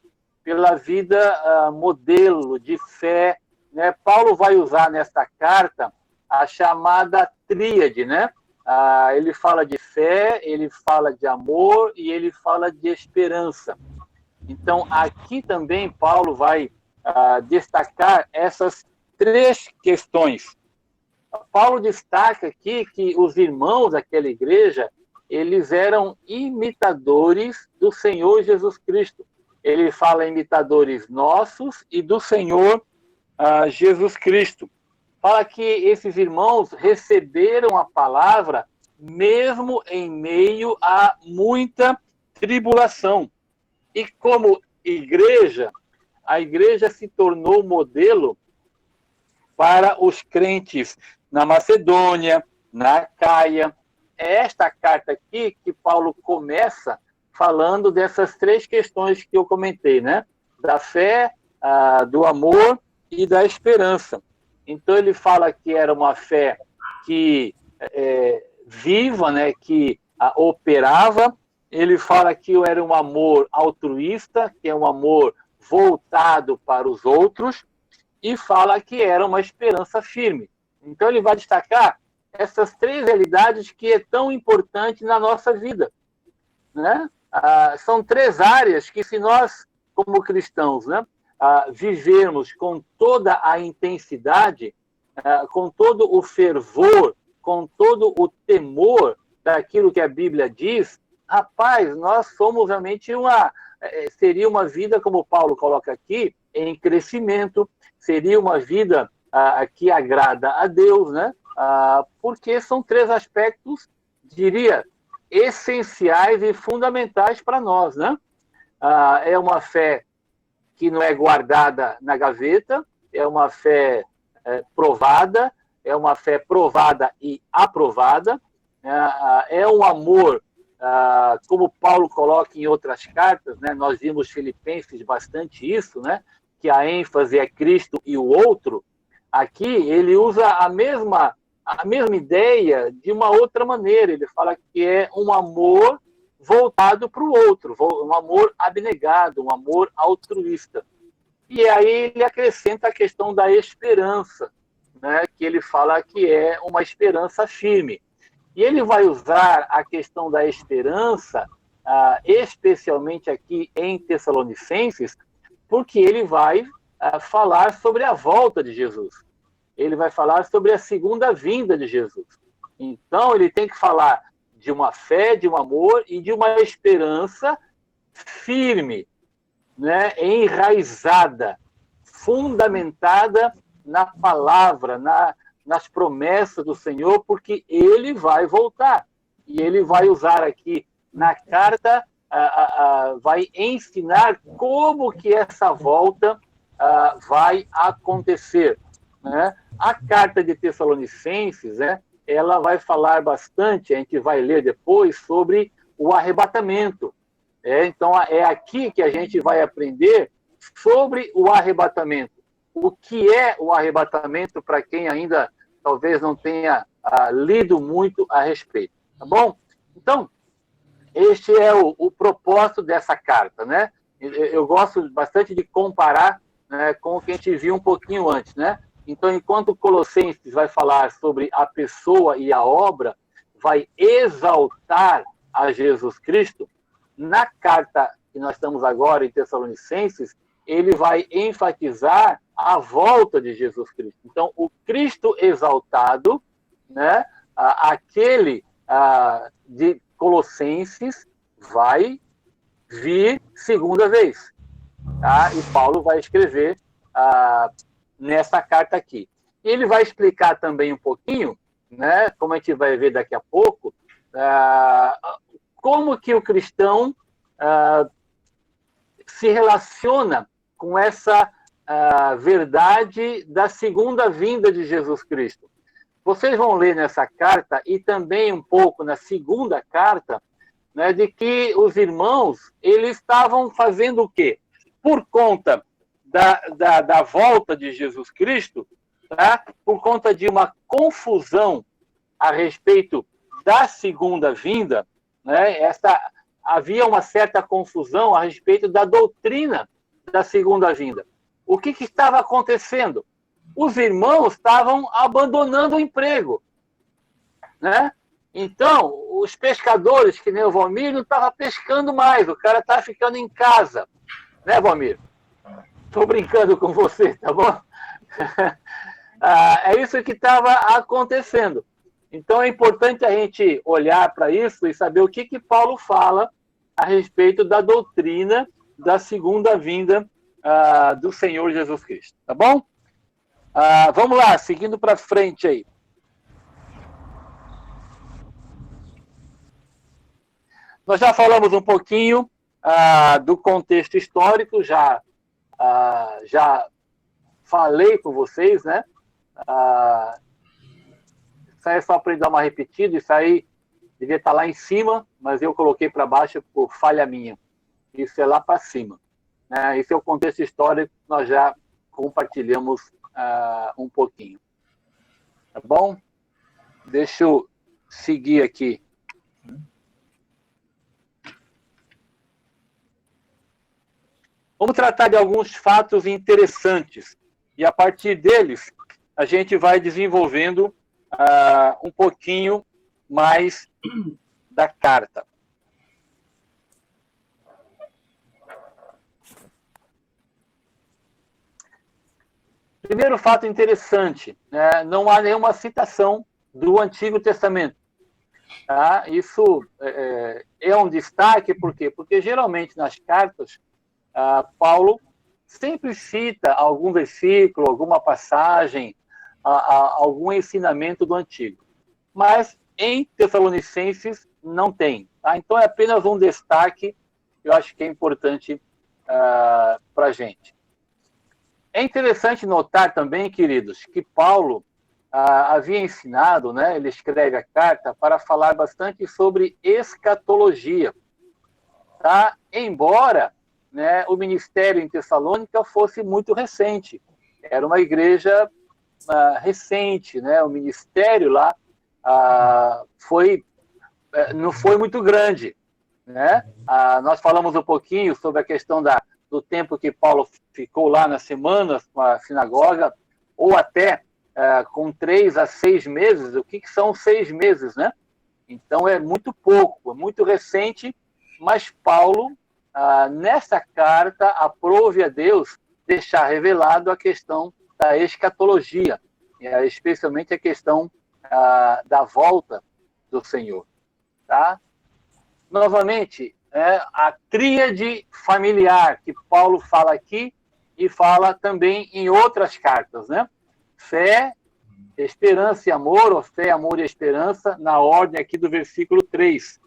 pela vida modelo de fé, né? Paulo vai usar nesta carta a chamada tríade, né? Ele fala de fé, ele fala de amor e ele fala de esperança. Então, aqui também Paulo vai destacar essas três questões. Paulo destaca aqui que os irmãos daquela igreja, eles eram imitadores do Senhor Jesus Cristo. Ele fala imitadores nossos e do Senhor Jesus Cristo. Fala que esses irmãos receberam a palavra mesmo em meio a muita tribulação. E como igreja, a igreja se tornou modelo para os crentes na Macedônia, na Acaia. É esta carta aqui que Paulo começa falando dessas três questões que eu comentei, né? Da fé, do amor e da esperança. Então ele fala que era uma fé que viva, né? Que operava. Ele fala que era um amor altruísta, que é um amor voltado para os outros, e fala que era uma esperança firme. Então ele vai destacar essas três realidades que é tão importante na nossa vida, né? São três áreas que, se nós, como cristãos, né, vivermos com toda a intensidade, com todo o fervor, com todo o temor daquilo que a Bíblia diz, rapaz, nós somos realmente seria uma vida, como Paulo coloca aqui, em crescimento, seria uma vida que agrada a Deus, né? Porque são três aspectos, diria, essenciais e fundamentais para nós, né? É uma fé que não é guardada na gaveta, é uma fé provada, é uma fé provada e aprovada, é um amor, como Paulo coloca em outras cartas, né? Nós vimos Filipenses bastante isso, né? Que a ênfase é Cristo e o outro. Aqui ele usa a mesma ideia de uma outra maneira. Ele fala que é um amor voltado para o outro, um amor abnegado, um amor altruísta. E aí ele acrescenta a questão da esperança, né? Que ele fala que é uma esperança firme. E ele vai usar a questão da esperança, especialmente aqui em Tessalonicenses, porque ele vai falar sobre a volta de Jesus. Ele vai falar sobre a segunda vinda de Jesus. Então, ele tem que falar de uma fé, de um amor e de uma esperança firme, né? Enraizada, fundamentada na palavra, nas promessas do Senhor, porque ele vai voltar. E ele vai usar aqui na carta, vai ensinar como que essa volta vai acontecer, né? A carta de Tessalonicenses, né, ela vai falar bastante, a gente vai ler depois, sobre o arrebatamento. Então, é aqui que a gente vai aprender sobre o arrebatamento. O que é o arrebatamento, para quem ainda talvez não tenha lido muito a respeito, tá bom? Então, este é o propósito dessa carta, né? Eu gosto bastante de comparar, né, com o que a gente viu um pouquinho antes, né? Então, enquanto Colossenses vai falar sobre a pessoa e a obra, vai exaltar a Jesus Cristo, na carta que nós estamos agora em Tessalonicenses, ele vai enfatizar a volta de Jesus Cristo. Então, o Cristo exaltado, né, aquele de Colossenses, vai vir segunda vez. Tá? E Paulo vai escrever nessa carta aqui. E ele vai explicar também um pouquinho, né, como a gente vai ver daqui a pouco, como que o cristão se relaciona com essa verdade da segunda vinda de Jesus Cristo. Vocês vão ler nessa carta e também um pouco na segunda carta, né, de que os irmãos, eles estavam fazendo o quê? Por conta da volta de Jesus Cristo, tá? Por conta de uma confusão a respeito da segunda vinda, né? Havia uma certa confusão a respeito da doutrina da segunda vinda. O que estava acontecendo? Os irmãos estavam abandonando o emprego, né? Então, os pescadores, que nem o Valmir, não estavam pescando mais, o cara estava ficando em casa, né, Valmir? Estou brincando com você, tá bom? É isso que estava acontecendo. Então, é importante a gente olhar para isso e saber o que Paulo fala a respeito da doutrina da segunda vinda do Senhor Jesus Cristo, tá bom? Vamos lá, seguindo para frente aí. Nós já falamos um pouquinho do contexto histórico, já falei com vocês, né? Isso aí é só para dar uma repetida, isso aí devia estar lá em cima, mas eu coloquei para baixo por falha minha. Isso é lá para cima. Né? Esse é o contexto histórico que nós já compartilhamos um pouquinho. Tá bom? Deixa eu seguir aqui. Vamos tratar de alguns fatos interessantes. E a partir deles, a gente vai desenvolvendo um pouquinho mais da carta. Primeiro fato interessante, né? Não há nenhuma citação do Antigo Testamento. Tá? Isso é um destaque, por quê? Porque geralmente nas cartas, Paulo sempre cita algum versículo, alguma passagem, algum ensinamento do Antigo. Mas em Tessalonicenses não tem. Tá? Então é apenas um destaque, eu acho que é importante para a gente. É interessante notar também, queridos, que Paulo havia ensinado, né, ele escreve a carta para falar bastante sobre escatologia. Tá? Embora, né, o ministério em Tessalônica fosse muito recente. Era uma igreja recente, né? O ministério lá não foi muito grande. Né? Nós falamos um pouquinho sobre a questão do tempo que Paulo ficou lá nas semanas com a sinagoga, ou até com 3 a 6 meses. O que são 6 meses, né? Então é muito pouco, é muito recente, mas Paulo, nessa carta, aprove a Deus deixar revelado a questão da escatologia, especialmente a questão da volta do Senhor. Tá? Novamente, a tríade familiar que Paulo fala aqui e fala também em outras cartas, né? Fé, esperança e amor, ou fé, amor e esperança, na ordem aqui do versículo 3.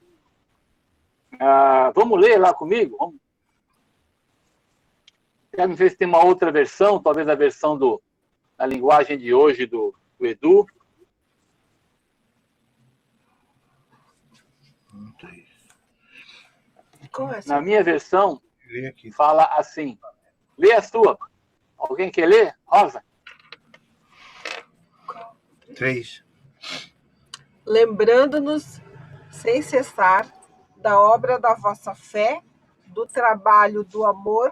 Vamos ler lá comigo? Vamos. Quero ver se tem uma outra versão, talvez a versão da linguagem de hoje do Edu. Na minha versão, fala assim. Lê a sua. Alguém quer ler? Rosa? 3. Lembrando-nos, sem cessar, da obra da vossa fé, do trabalho do amor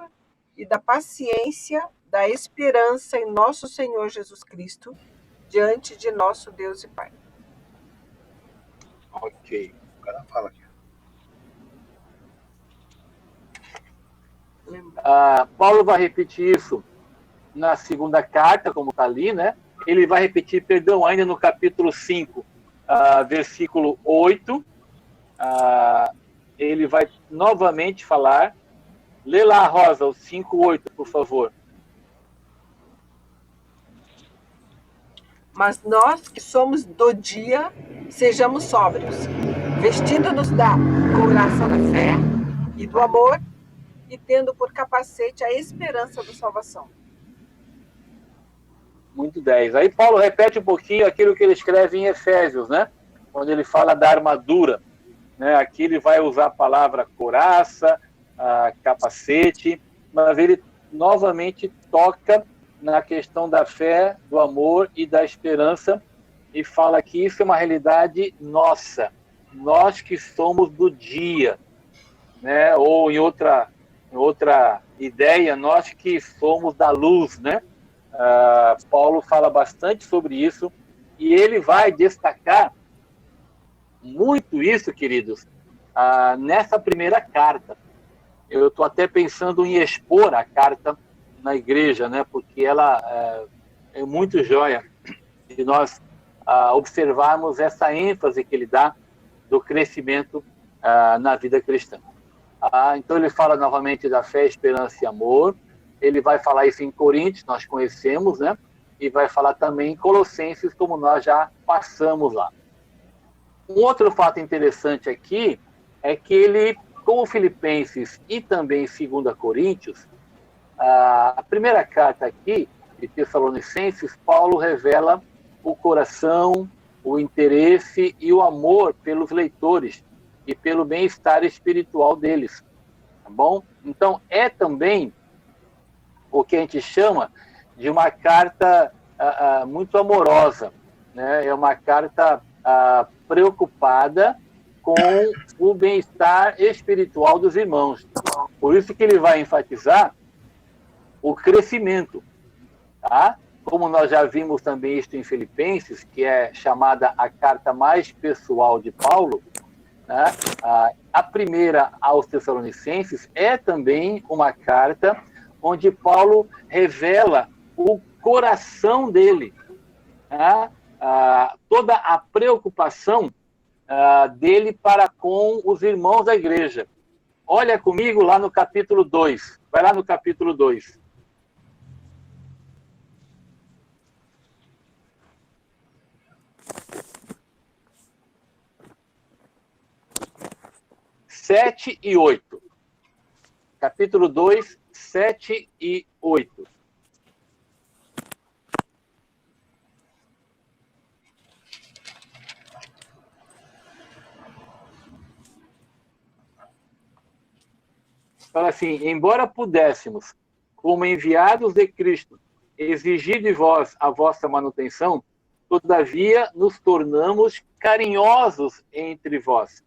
e da paciência, da esperança em nosso Senhor Jesus Cristo, diante de nosso Deus e Pai. Ok. O cara fala aqui. Paulo vai repetir isso na segunda carta, como está ali, né? Ele vai repetir, perdão, ainda no capítulo 5, versículo 8. Ele vai novamente falar. Lê lá, Rosa, o 5:8, por favor. Mas nós que somos do dia, sejamos sóbrios, vestindo-nos da couraça da fé e do amor, e tendo por capacete a esperança da salvação. Muito 10. Aí Paulo repete um pouquinho aquilo que ele escreve em Efésios, né? Quando ele fala da armadura, né? Aqui ele vai usar a palavra couraça, capacete, mas ele novamente toca na questão da fé, do amor e da esperança, e fala que isso é uma realidade nossa, nós que somos do dia, né? Ou em outra ideia, nós que somos da luz, né? Paulo fala bastante sobre isso, e ele vai destacar muito isso, queridos, nessa primeira carta. Eu estou até pensando em expor a carta na igreja, né? Porque ela é muito joia de nós observarmos essa ênfase que ele dá do crescimento na vida cristã. Então ele fala novamente da fé, esperança e amor. Ele vai falar isso em Coríntios, nós conhecemos, né? E vai falar também em Colossenses, como nós já passamos lá. Um outro fato interessante aqui é que ele, como Filipenses e também 2 Coríntios, a primeira carta aqui, de Tessalonicenses, Paulo revela o coração, o interesse e o amor pelos leitores e pelo bem-estar espiritual deles, tá bom? Então, é também o que a gente chama de uma carta muito amorosa, né? É uma carta preocupada com o bem-estar espiritual dos irmãos. Por isso que ele vai enfatizar o crescimento, tá? Como nós já vimos também isso em Filipenses, que é chamada a carta mais pessoal de Paulo, né? A primeira aos Tessalonicenses é também uma carta onde Paulo revela o coração dele, né? Toda a preocupação dele para com os irmãos da igreja. Olha comigo lá no capítulo 2. Vai lá no capítulo 2. Sete e 8. Capítulo 2, 7 e 8. Fala assim: embora pudéssemos, como enviados de Cristo, exigir de vós a vossa manutenção, todavia nos tornamos carinhosos entre vós,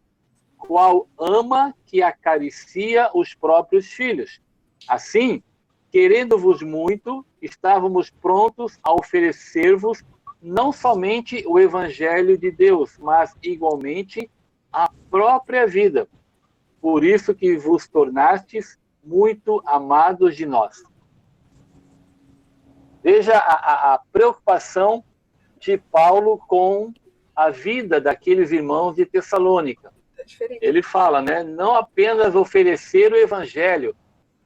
qual ama que acaricia os próprios filhos. Assim, querendo-vos muito, estávamos prontos a oferecer-vos não somente o Evangelho de Deus, mas igualmente a própria vida. Por isso que vos tornastes muito amados de nós. Veja a preocupação de Paulo com a vida daqueles irmãos de Tessalônica. Ele fala, né? Não apenas oferecer o evangelho,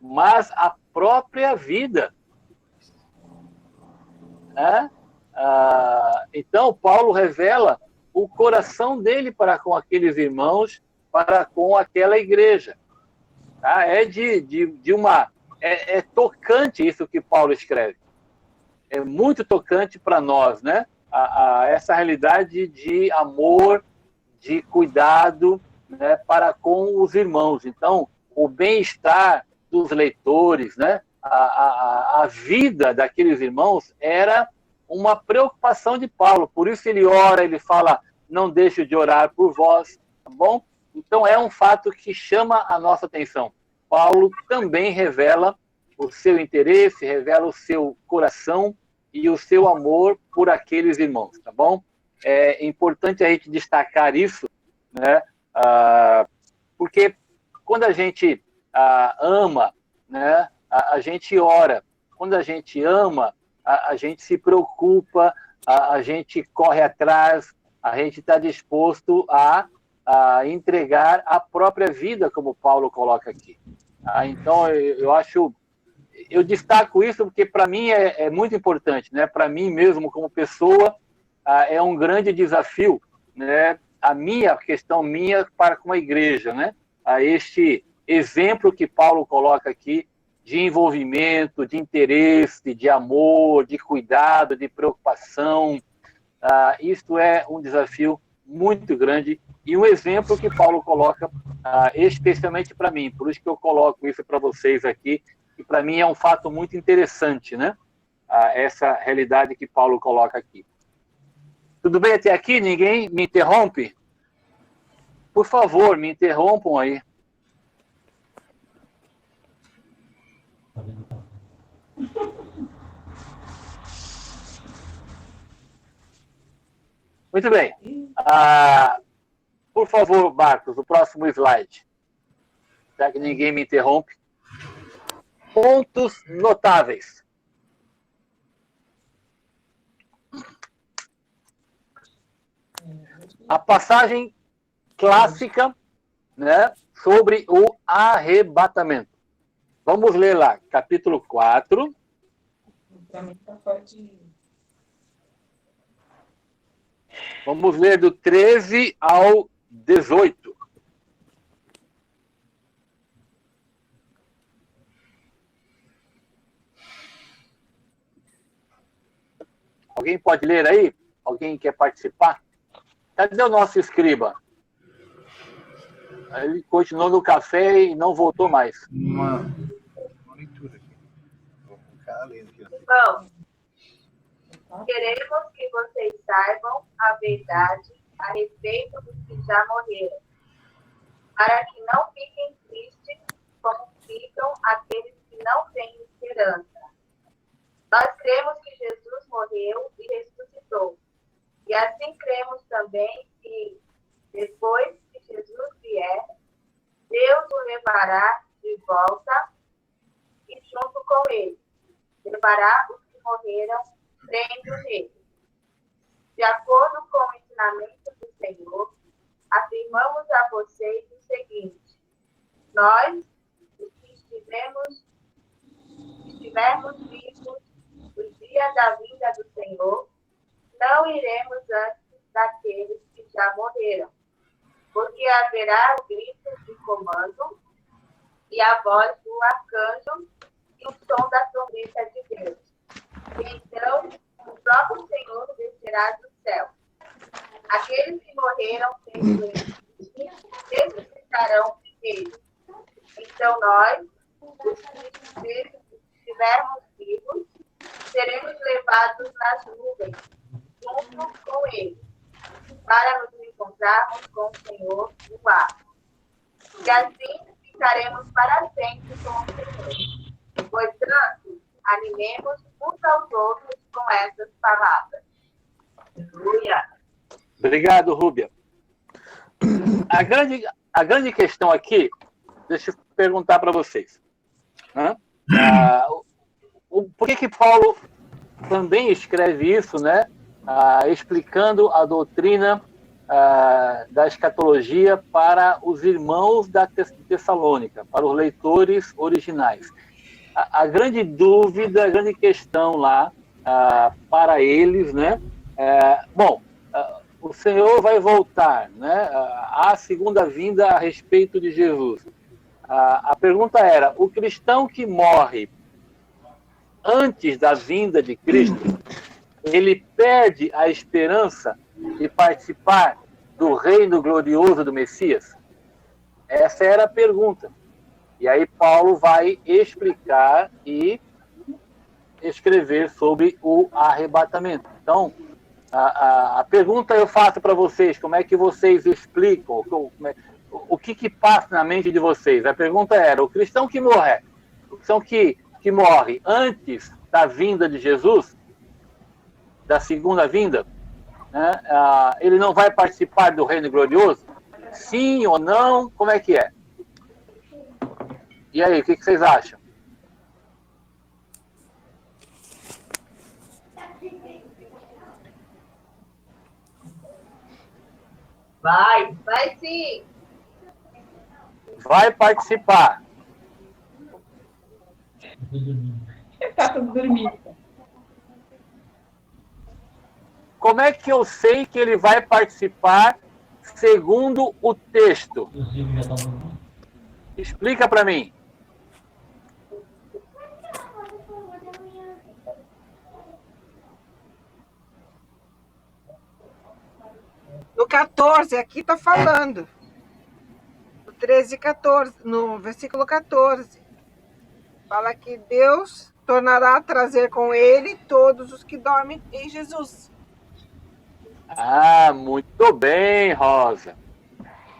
mas a própria vida. Né? Então, Paulo revela o coração dele para com aqueles irmãos, para com aquela igreja. Tá? É tocante isso que Paulo escreve. É muito tocante para nós, né? Essa realidade de amor, de cuidado, né, para com os irmãos. Então, o bem-estar dos leitores, né, a vida daqueles irmãos era uma preocupação de Paulo. Por isso ele ora, ele fala, não deixe de orar por vós, tá bom? Então, é um fato que chama a nossa atenção. Paulo também revela o seu interesse, revela o seu coração e o seu amor por aqueles irmãos, tá bom? É importante a gente destacar isso, né? Porque quando a gente ama, né, a gente ora. Quando a gente ama, a gente se preocupa, a gente corre atrás, a gente está disposto a entregar a própria vida, como Paulo coloca aqui. Então, eu destaco isso porque para mim é muito importante, né? Para mim mesmo como pessoa é um grande desafio, né? A questão minha para com a igreja, né? Este exemplo que Paulo coloca aqui de envolvimento, de interesse, de amor, de cuidado, de preocupação. Isto é um desafio muito grande e um exemplo que Paulo coloca especialmente para mim. Por isso que eu coloco isso para vocês aqui, e para mim é um fato muito interessante, né? Essa realidade que Paulo coloca aqui. Tudo bem até aqui? Ninguém me interrompe? Por favor, me interrompam aí. Muito bem. Por favor, Marcos, o próximo slide. Já que ninguém me interrompe. Pontos notáveis. A passagem clássica, né, sobre o arrebatamento. Vamos ler lá, capítulo 4. Vamos ler do 13 ao 18. Alguém pode ler aí? Alguém quer participar? Cadê o nosso escriba? Ele continuou no café e não voltou mais. Uma leitura aqui. Vou ficar lendo aqui. Bom, queremos que vocês saibam a verdade a respeito dos que já morreram, para que não fiquem tristes como ficam aqueles que não têm esperança. Nós cremos que Jesus morreu e ressuscitou. E assim cremos também que, depois que Jesus vier, Deus o levará de volta e, junto com ele, levará os que morreram crendo nele. De acordo com o ensinamento do Senhor, afirmamos a vocês o seguinte: nós, os que estivermos vivos no dia da vinda do Senhor, não iremos antes daqueles que já morreram, porque haverá o grito de comando e a voz do arcanjo e o som da trombeta de Deus. E então o próprio Senhor descerá do céu. Aqueles que morreram crendo em Cristo ressuscitarão primeiro. Então nós, os que estivermos vivos, seremos levados nas nuvens, junto com ele, para nos encontrarmos com o Senhor no ar. E assim ficaremos para sempre com o Senhor. Portanto, animemos uns aos outros com essas palavras. Aleluia. Obrigado, Rúbia. A grande questão aqui, deixa eu perguntar para vocês. Né? Por que Paulo também escreve isso, né? Explicando a doutrina da escatologia para os irmãos da Tessalônica, para os leitores originais. A grande dúvida, a grande questão lá para eles, né? O Senhor vai voltar, né? A segunda vinda a respeito de Jesus. A pergunta era: o cristão que morre antes da vinda de Cristo, ele perde a esperança de participar do reino glorioso do Messias? Essa era a pergunta. E aí Paulo vai explicar e escrever sobre o arrebatamento. Então, a pergunta eu faço para vocês: como é que vocês explicam? O que passa na mente de vocês? A pergunta era: o cristão que morre, que morre antes da vinda de Jesus, da segunda vinda, né, ele não vai participar do reino glorioso? Sim ou não? Como é que é? E aí, o que vocês acham? Vai sim. Vai participar. Tá tudo dormindo. Como é que eu sei que ele vai participar segundo o texto? Explica para mim. No 14, aqui está falando. No 13 e 14, no versículo 14. Fala que Deus tornará a trazer com ele todos os que dormem em Jesus. Ah, muito bem, Rosa.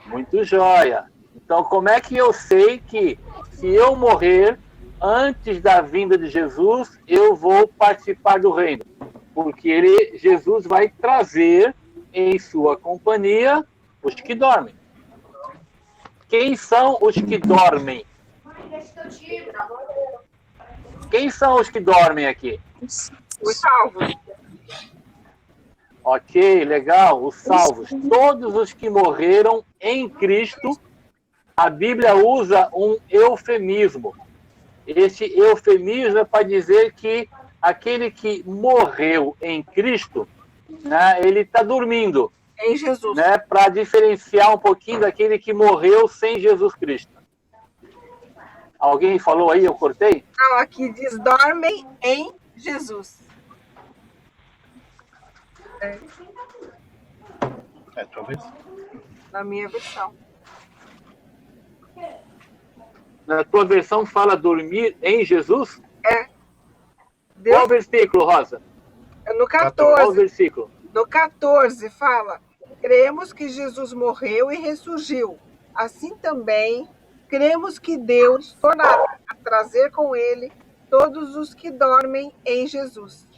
Muito jóia. Então, como é que eu sei que se eu morrer antes da vinda de Jesus, eu vou participar do reino? Porque Jesus vai trazer em sua companhia os que dormem. Quem são os que dormem? Quem são os que dormem aqui? Os salvos. Ok, legal. Os salvos. Todos os que morreram em Cristo, a Bíblia usa um eufemismo. Esse eufemismo é para dizer que aquele que morreu em Cristo, né, ele está dormindo. Em Jesus. Né, para diferenciar um pouquinho daquele que morreu sem Jesus Cristo. Alguém falou aí, eu cortei? Não, aqui diz dormem em Jesus. Talvez. Na minha versão. Na tua versão fala dormir em Jesus? Deus, Qual versículo, Rosa? no Qual 14, versículo? no 14 fala: cremos que Jesus morreu e ressurgiu. Assim também, cremos que Deus tornará a trazer com ele todos os que dormem em Jesus.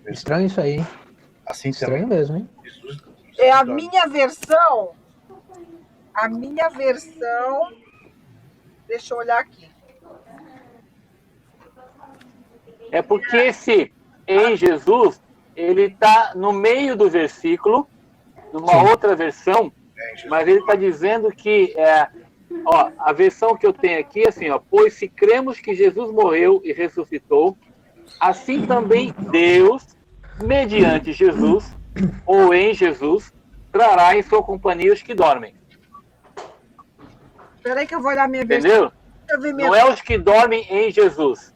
Estranho isso aí, hein? Assim Estranho também. mesmo, hein? Jesus, É a minha versão. A minha versão. Deixa eu olhar aqui. É porque esse em Jesus, ele está no meio do versículo, numa Sim. outra versão, mas ele está dizendo que a versão que eu tenho aqui, assim, pois se cremos que Jesus morreu e ressuscitou, assim também Deus, mediante Jesus, ou em Jesus, trará em sua companhia os que dormem. Espera aí que eu vou olhar minha versão. Entendeu? Deixa eu ver minha Não é os que dormem em Jesus.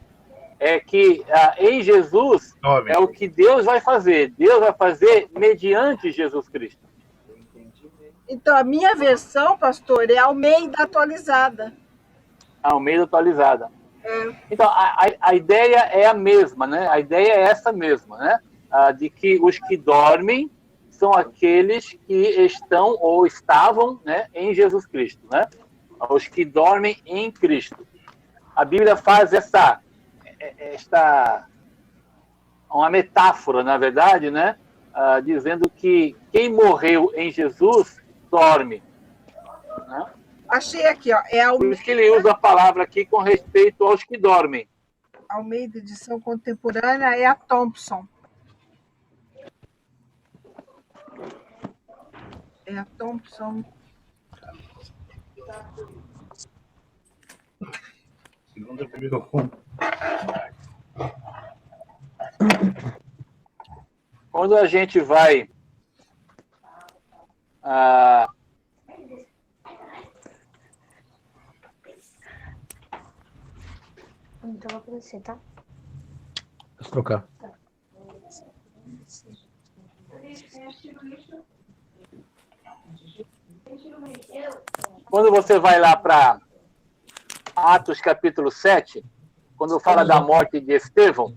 É que em Jesus Dorme. é o que Deus vai fazer. Deus vai fazer mediante Jesus Cristo. Então, a minha versão, pastor, é Almeida atualizada. Almeida atualizada. É. Então, a ideia é a mesma, né? A ideia é essa mesma, né? De que os que dormem são aqueles que estão ou estavam, né, em Jesus Cristo, né? Os que dormem em Cristo. A Bíblia faz uma metáfora, na verdade, né? Dizendo que quem morreu em Jesus dorme. Né? Achei aqui, ó. É Por isso que ele usa a palavra aqui com respeito aos que dormem. Almeida, edição contemporânea, é a Thompson. É a Thompson. Segunda Bíblia com. Quando a gente vai Então vou pra você, tá? Posso trocar. Quando você vai lá para Atos capítulo 7, quando fala da morte de Estevão,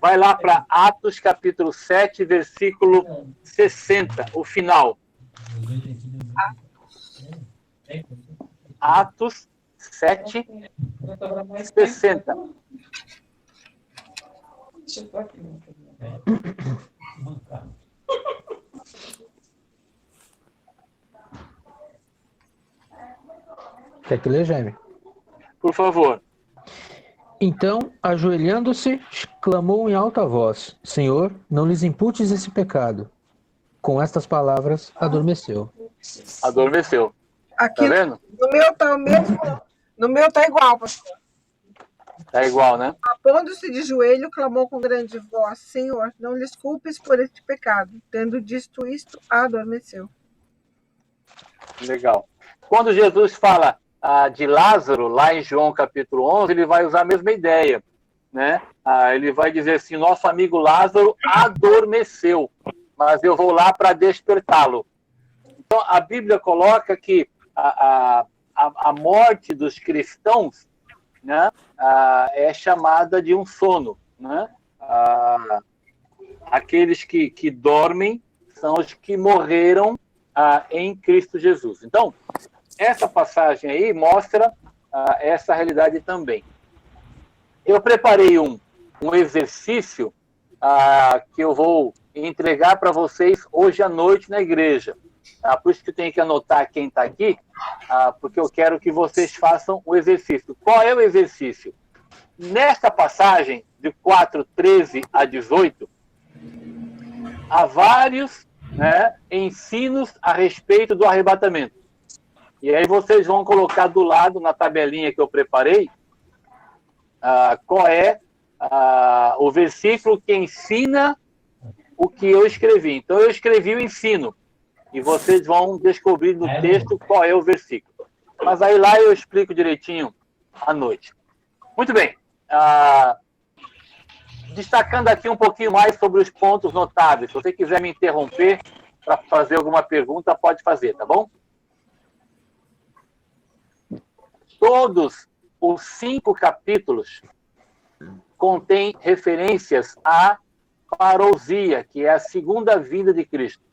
vai lá para Atos capítulo 7, versículo 60, o final. Atos 7, 60. Quer que lê, Jaime? Por favor. Então, ajoelhando-se, clamou em alta voz: Senhor, não lhes imputes esse pecado. Com estas palavras, adormeceu. Adormeceu. Aqui Tá vendo? no meu tá o mesmo. No meu tá igual, pastor. Tá igual, né? Pondo-se de joelho, clamou com grande voz: Senhor, não lhes culpes por este pecado. Tendo dito isto, adormeceu. Legal. Quando Jesus fala de Lázaro, lá em João capítulo 11, ele vai usar a mesma ideia, né? Ele vai dizer assim, nosso amigo Lázaro adormeceu, mas eu vou lá para despertá-lo. Então, a Bíblia coloca que a morte dos cristãos, né, é chamada de um sono, né? Aqueles que dormem são os que morreram em Cristo Jesus. Então, essa passagem aí mostra essa realidade também. Eu preparei um exercício que eu vou entregar para vocês hoje à noite na igreja. Por isso que eu tenho que anotar quem está aqui, porque eu quero que vocês façam o exercício. Qual é o exercício? Nesta passagem, de 4:13 a 18, há vários, né, ensinos a respeito do arrebatamento. E aí vocês vão colocar do lado, na tabelinha que eu preparei, qual é o versículo que ensina o que eu escrevi. Então, eu escrevi o ensino. E vocês vão descobrir no texto qual é o versículo. Mas aí lá eu explico direitinho à noite. Muito bem. Destacando aqui um pouquinho mais sobre os pontos notáveis. Se você quiser me interromper para fazer alguma pergunta, pode fazer, tá bom? Todos os 5 capítulos contêm referências à parousia, que é a segunda vinda de Cristo.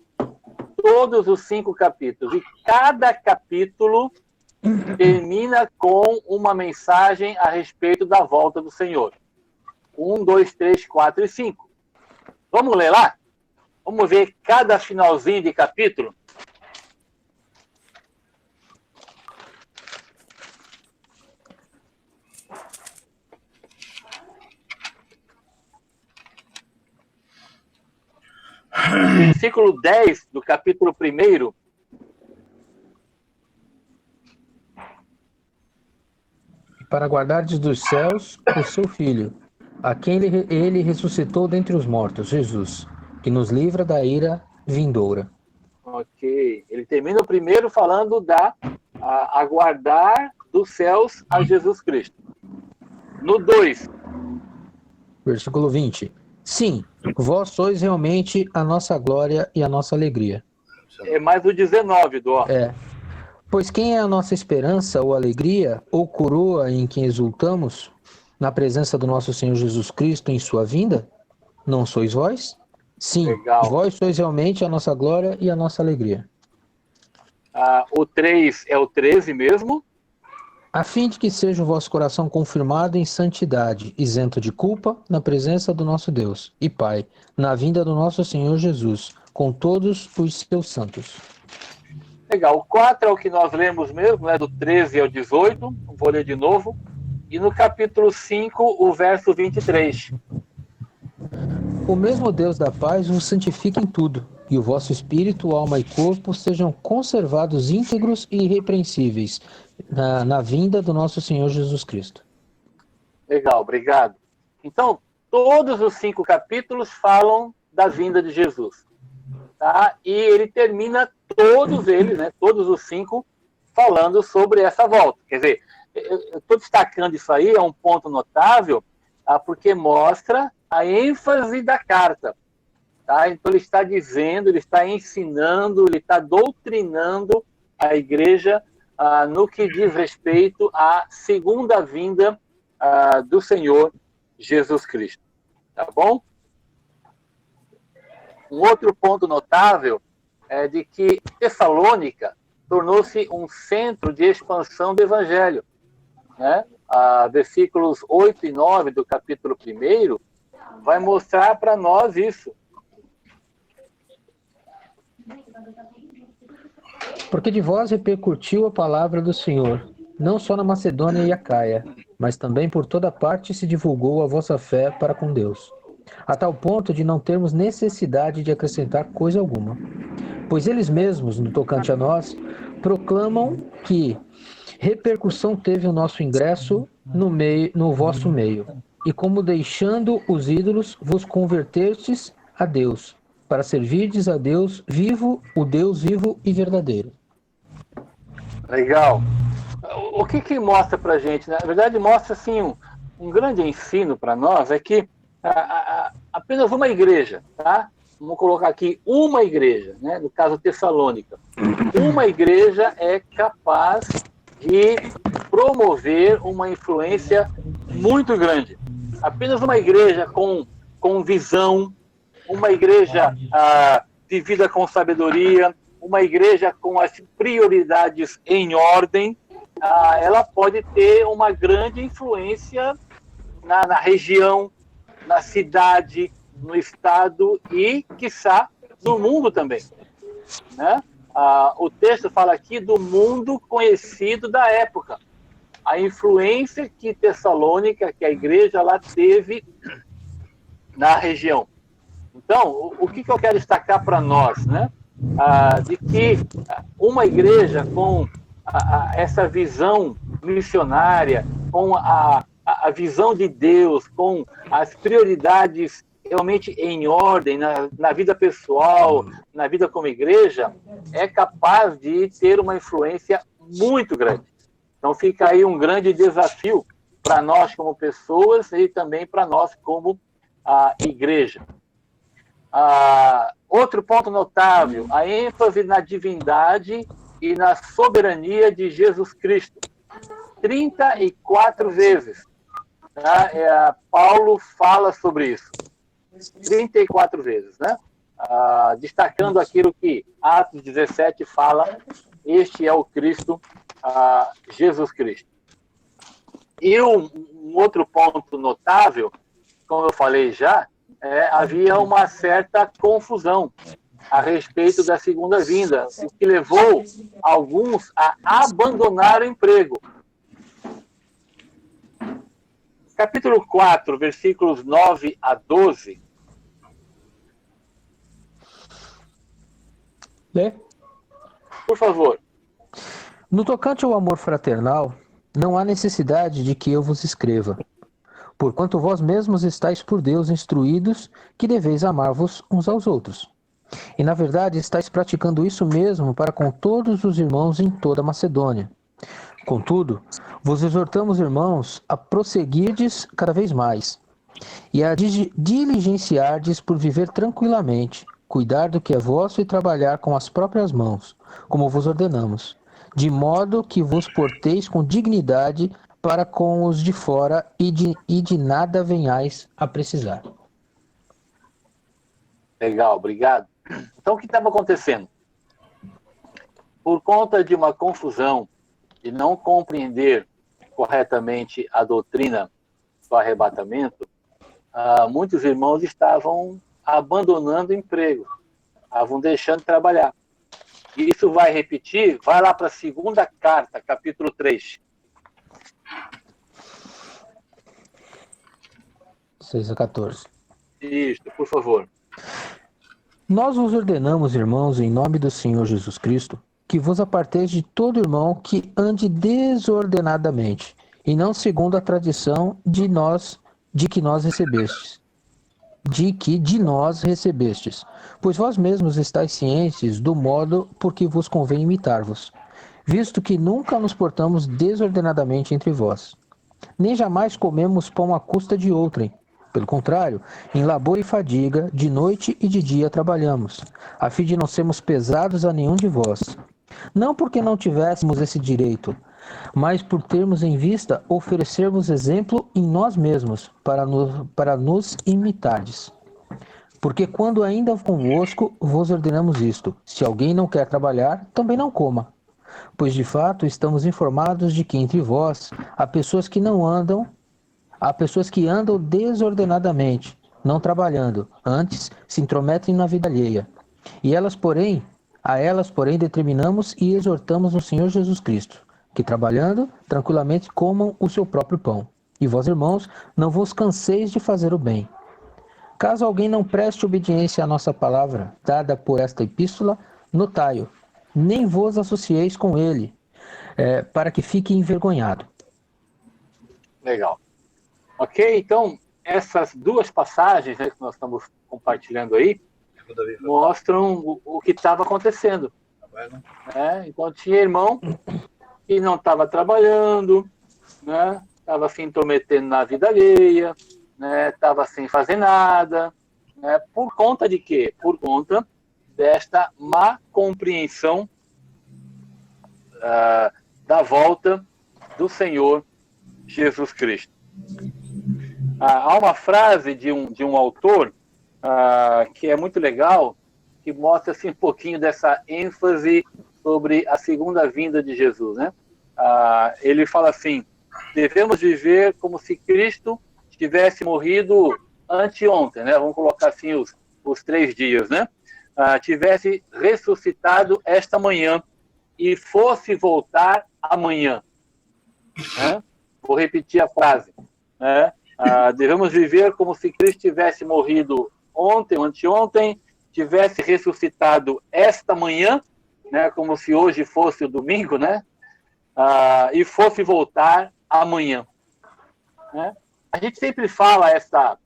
Todos os 5 capítulos. E cada capítulo termina com uma mensagem a respeito da volta do Senhor. 1, 2, 3, 4 e 5. Vamos ler lá? Vamos ver cada finalzinho de capítulo? Versículo 10 do capítulo 1. Para guardardes dos céus o seu Filho, a quem ele ressuscitou dentre os mortos, Jesus, que nos livra da ira vindoura. Ok. Ele termina o primeiro falando aguardar dos céus a Jesus Cristo. No 2. Versículo 20. Sim, vós sois realmente a nossa glória e a nossa alegria. É mais o 19 do ó. Pois quem é a nossa esperança ou alegria ou coroa em quem exultamos na presença do nosso Senhor Jesus Cristo em sua vinda? Não sois vós? Sim, Legal. Vós sois realmente a nossa glória e a nossa alegria. O 3 é o 13 mesmo. A fim de que seja o vosso coração confirmado em santidade, isento de culpa, na presença do nosso Deus e Pai, na vinda do nosso Senhor Jesus, com todos os seus santos. Legal. O 4 é o que nós lemos mesmo, né? Do 13 ao 18. Vou ler de novo. E no capítulo 5, o verso 23. O mesmo Deus da paz vos santifique em tudo, e o vosso espírito, alma e corpo sejam conservados íntegros e irrepreensíveis na vinda do nosso Senhor Jesus Cristo. Legal, obrigado. Então, todos os 5 capítulos falam da vinda de Jesus. Tá? E ele termina todos eles, né, todos os 5, falando sobre essa volta. Quer dizer, eu estou destacando isso aí, é um ponto notável, porque mostra a ênfase da carta. Tá? Então, ele está dizendo, ele está ensinando, ele está doutrinando a igreja no que diz respeito à segunda vinda do Senhor Jesus Cristo. Tá bom? Um outro ponto notável é de que Tessalônica tornou-se um centro de expansão do Evangelho. Né? Versículos 8 e 9 do capítulo 1 vai mostrar para nós isso. Porque de vós repercutiu a palavra do Senhor, não só na Macedônia e Acaia, mas também por toda parte se divulgou a vossa fé para com Deus. a tal ponto de não termos necessidade de acrescentar coisa alguma. Pois eles mesmos, no tocante a nós, proclamam que repercussão teve o nosso ingresso no vosso meio, e como deixando os ídolos, vos convertestes a Deus, para servirdes a Deus vivo, o Deus vivo e verdadeiro. Legal. O que mostra para gente? Na verdade, mostra assim um grande ensino para nós, é que apenas uma igreja, tá? Vamos colocar aqui uma igreja, né? No caso Tessalônica. Uma igreja é capaz de promover uma influência muito grande. Apenas uma igreja com visão, uma igreja vivida com sabedoria, uma igreja com as prioridades em ordem, ela pode ter uma grande influência na região, na cidade, no estado e, quiçá, no mundo também, né? O texto fala aqui do mundo conhecido da época. A influência que Tessalônica, que a igreja lá teve na região. Então, o que eu quero destacar para nós, né? De que uma igreja com essa visão missionária, com a visão de Deus, com as prioridades realmente em ordem, na vida pessoal, na vida como igreja, é capaz de ter uma influência muito grande. Então fica aí um grande desafio para nós como pessoas e também para nós como igreja. Outro ponto notável, a ênfase na divindade e na soberania de Jesus Cristo. 34 vezes. Tá? Paulo fala sobre isso. 34 vezes, né? Destacando aquilo que Atos 17 fala, este é o Cristo, Jesus Cristo. E um outro ponto notável, como eu falei já, havia uma certa confusão a respeito da segunda vinda, o que levou alguns a abandonar o emprego. Capítulo 4, versículos 9 a 12. Lê. Por favor. No tocante ao amor fraternal, não há necessidade de que eu vos escreva, porquanto vós mesmos estáis por Deus instruídos que deveis amar-vos uns aos outros. E na verdade estáis praticando isso mesmo para com todos os irmãos em toda a Macedônia. Contudo, vos exortamos, irmãos, a prosseguirdes cada vez mais, e a diligenciardes por viver tranquilamente, cuidar do que é vosso e trabalhar com as próprias mãos, como vos ordenamos, de modo que vos porteis com dignidade para com os de fora e de nada venhais a precisar. Legal, obrigado. Então, o que estava acontecendo? Por conta de uma confusão, de não compreender corretamente a doutrina do arrebatamento, muitos irmãos estavam abandonando o emprego, estavam deixando de trabalhar. E isso vai repetir, vai lá para a segunda carta, capítulo 3. 6 a 14. Isso, por favor. Nós vos ordenamos, irmãos, em nome do Senhor Jesus Cristo, que vos aparteis de todo irmão que ande desordenadamente, e não segundo a tradição de que nós recebestes. De nós recebestes, pois vós mesmos estáis cientes do modo por que vos convém imitar-vos, visto que nunca nos portamos desordenadamente entre vós, nem jamais comemos pão à custa de outrem. Pelo contrário, em labor e fadiga, de noite e de dia trabalhamos, a fim de não sermos pesados a nenhum de vós. Não porque não tivéssemos esse direito, mas por termos em vista oferecermos exemplo em nós mesmos, para nos imitardes. Porque quando ainda convosco vos ordenamos isto: se alguém não quer trabalhar, também não coma. Pois de fato estamos informados de que entre vós há pessoas que andam desordenadamente, não trabalhando, antes se intrometem na vida alheia. A elas, porém, determinamos e exortamos no Senhor Jesus Cristo, que trabalhando, tranquilamente comam o seu próprio pão. E vós, irmãos, não vos canseis de fazer o bem. Caso alguém não preste obediência à nossa palavra, dada por esta epístola, notai-o, nem vos associeis com ele, para que fique envergonhado. Legal. Ok? Então, essas duas passagens, né, que nós estamos compartilhando aí, mostram o que estava acontecendo. Né? Então, tinha irmão que não estava trabalhando, né? Estava se intrometendo na vida alheia, né? Estava sem fazer nada. Né? Por conta de quê? Por conta desta má compreensão da volta do Senhor Jesus Cristo. Há uma frase de um autor que é muito legal, que mostra assim, um pouquinho dessa ênfase sobre a segunda vinda de Jesus. Né? Ele fala assim: devemos viver como se Cristo tivesse morrido anteontem, né? Vamos colocar assim os 3 dias, né? Tivesse ressuscitado esta manhã e fosse voltar amanhã. Né? Vou repetir a frase. Né? Devemos viver como se Cristo tivesse morrido ontem ou anteontem, tivesse ressuscitado esta manhã, né? Como se hoje fosse o domingo, né? E fosse voltar amanhã. Né? A gente sempre fala esta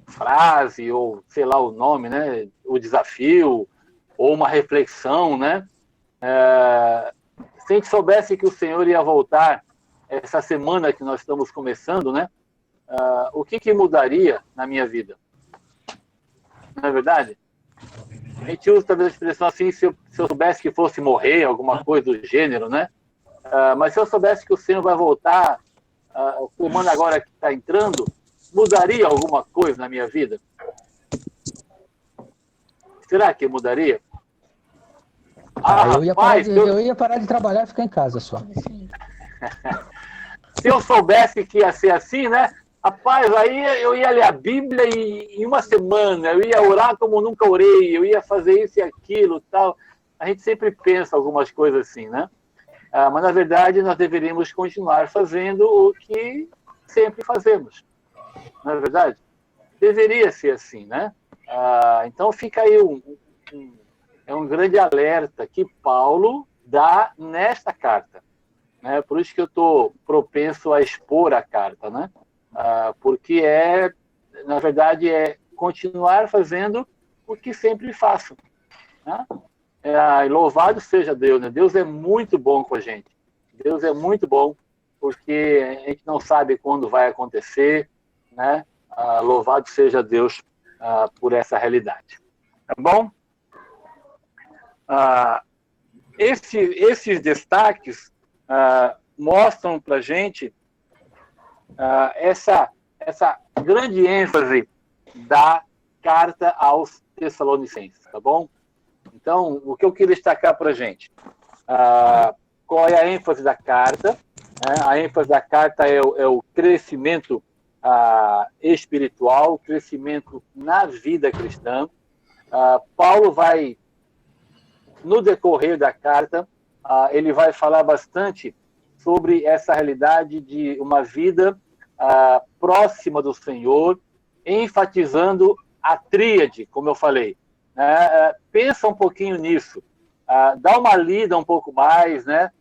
frase, ou sei lá o nome, né? O desafio, ou uma reflexão, né? Se a gente soubesse que o Senhor ia voltar essa semana que nós estamos começando, né? O que mudaria na minha vida? Não é verdade? A gente usa talvez a expressão assim, se eu soubesse que fosse morrer, alguma coisa do gênero, né? Mas se eu soubesse que o Senhor vai voltar, a semana agora que está entrando, mudaria alguma coisa na minha vida? Será que mudaria? Eu ia parar de trabalhar e ficar em casa só. Se eu soubesse que ia ser assim, né? Rapaz, aí eu ia ler a Bíblia em uma semana, eu ia orar como nunca orei, eu ia fazer isso e aquilo, tal. A gente sempre pensa algumas coisas assim, né? Mas, na verdade, nós deveríamos continuar fazendo o que sempre fazemos. Não é verdade? Deveria ser assim, né? Então, fica aí um grande alerta que Paulo dá nesta carta. Né? Por isso que eu estou propenso a expor a carta, né? Porque na verdade, continuar fazendo o que sempre faço. Né? Louvado seja Deus, né? Deus é muito bom com a gente. Deus é muito bom, porque a gente não sabe quando vai acontecer, né? Louvado seja Deus por essa realidade. Tá bom? Esses destaques mostram para a gente essa grande ênfase da carta aos Tessalonicenses, tá bom? Então, o que eu queria destacar para a gente? Qual é a ênfase da carta? A ênfase da carta é o crescimento espiritual, o crescimento na vida cristã. Paulo vai, no decorrer da carta, ele vai falar bastante sobre essa realidade de uma vida próxima do Senhor, enfatizando a tríade, como eu falei. Pensa um pouquinho nisso, dá uma lida um pouco mais, né?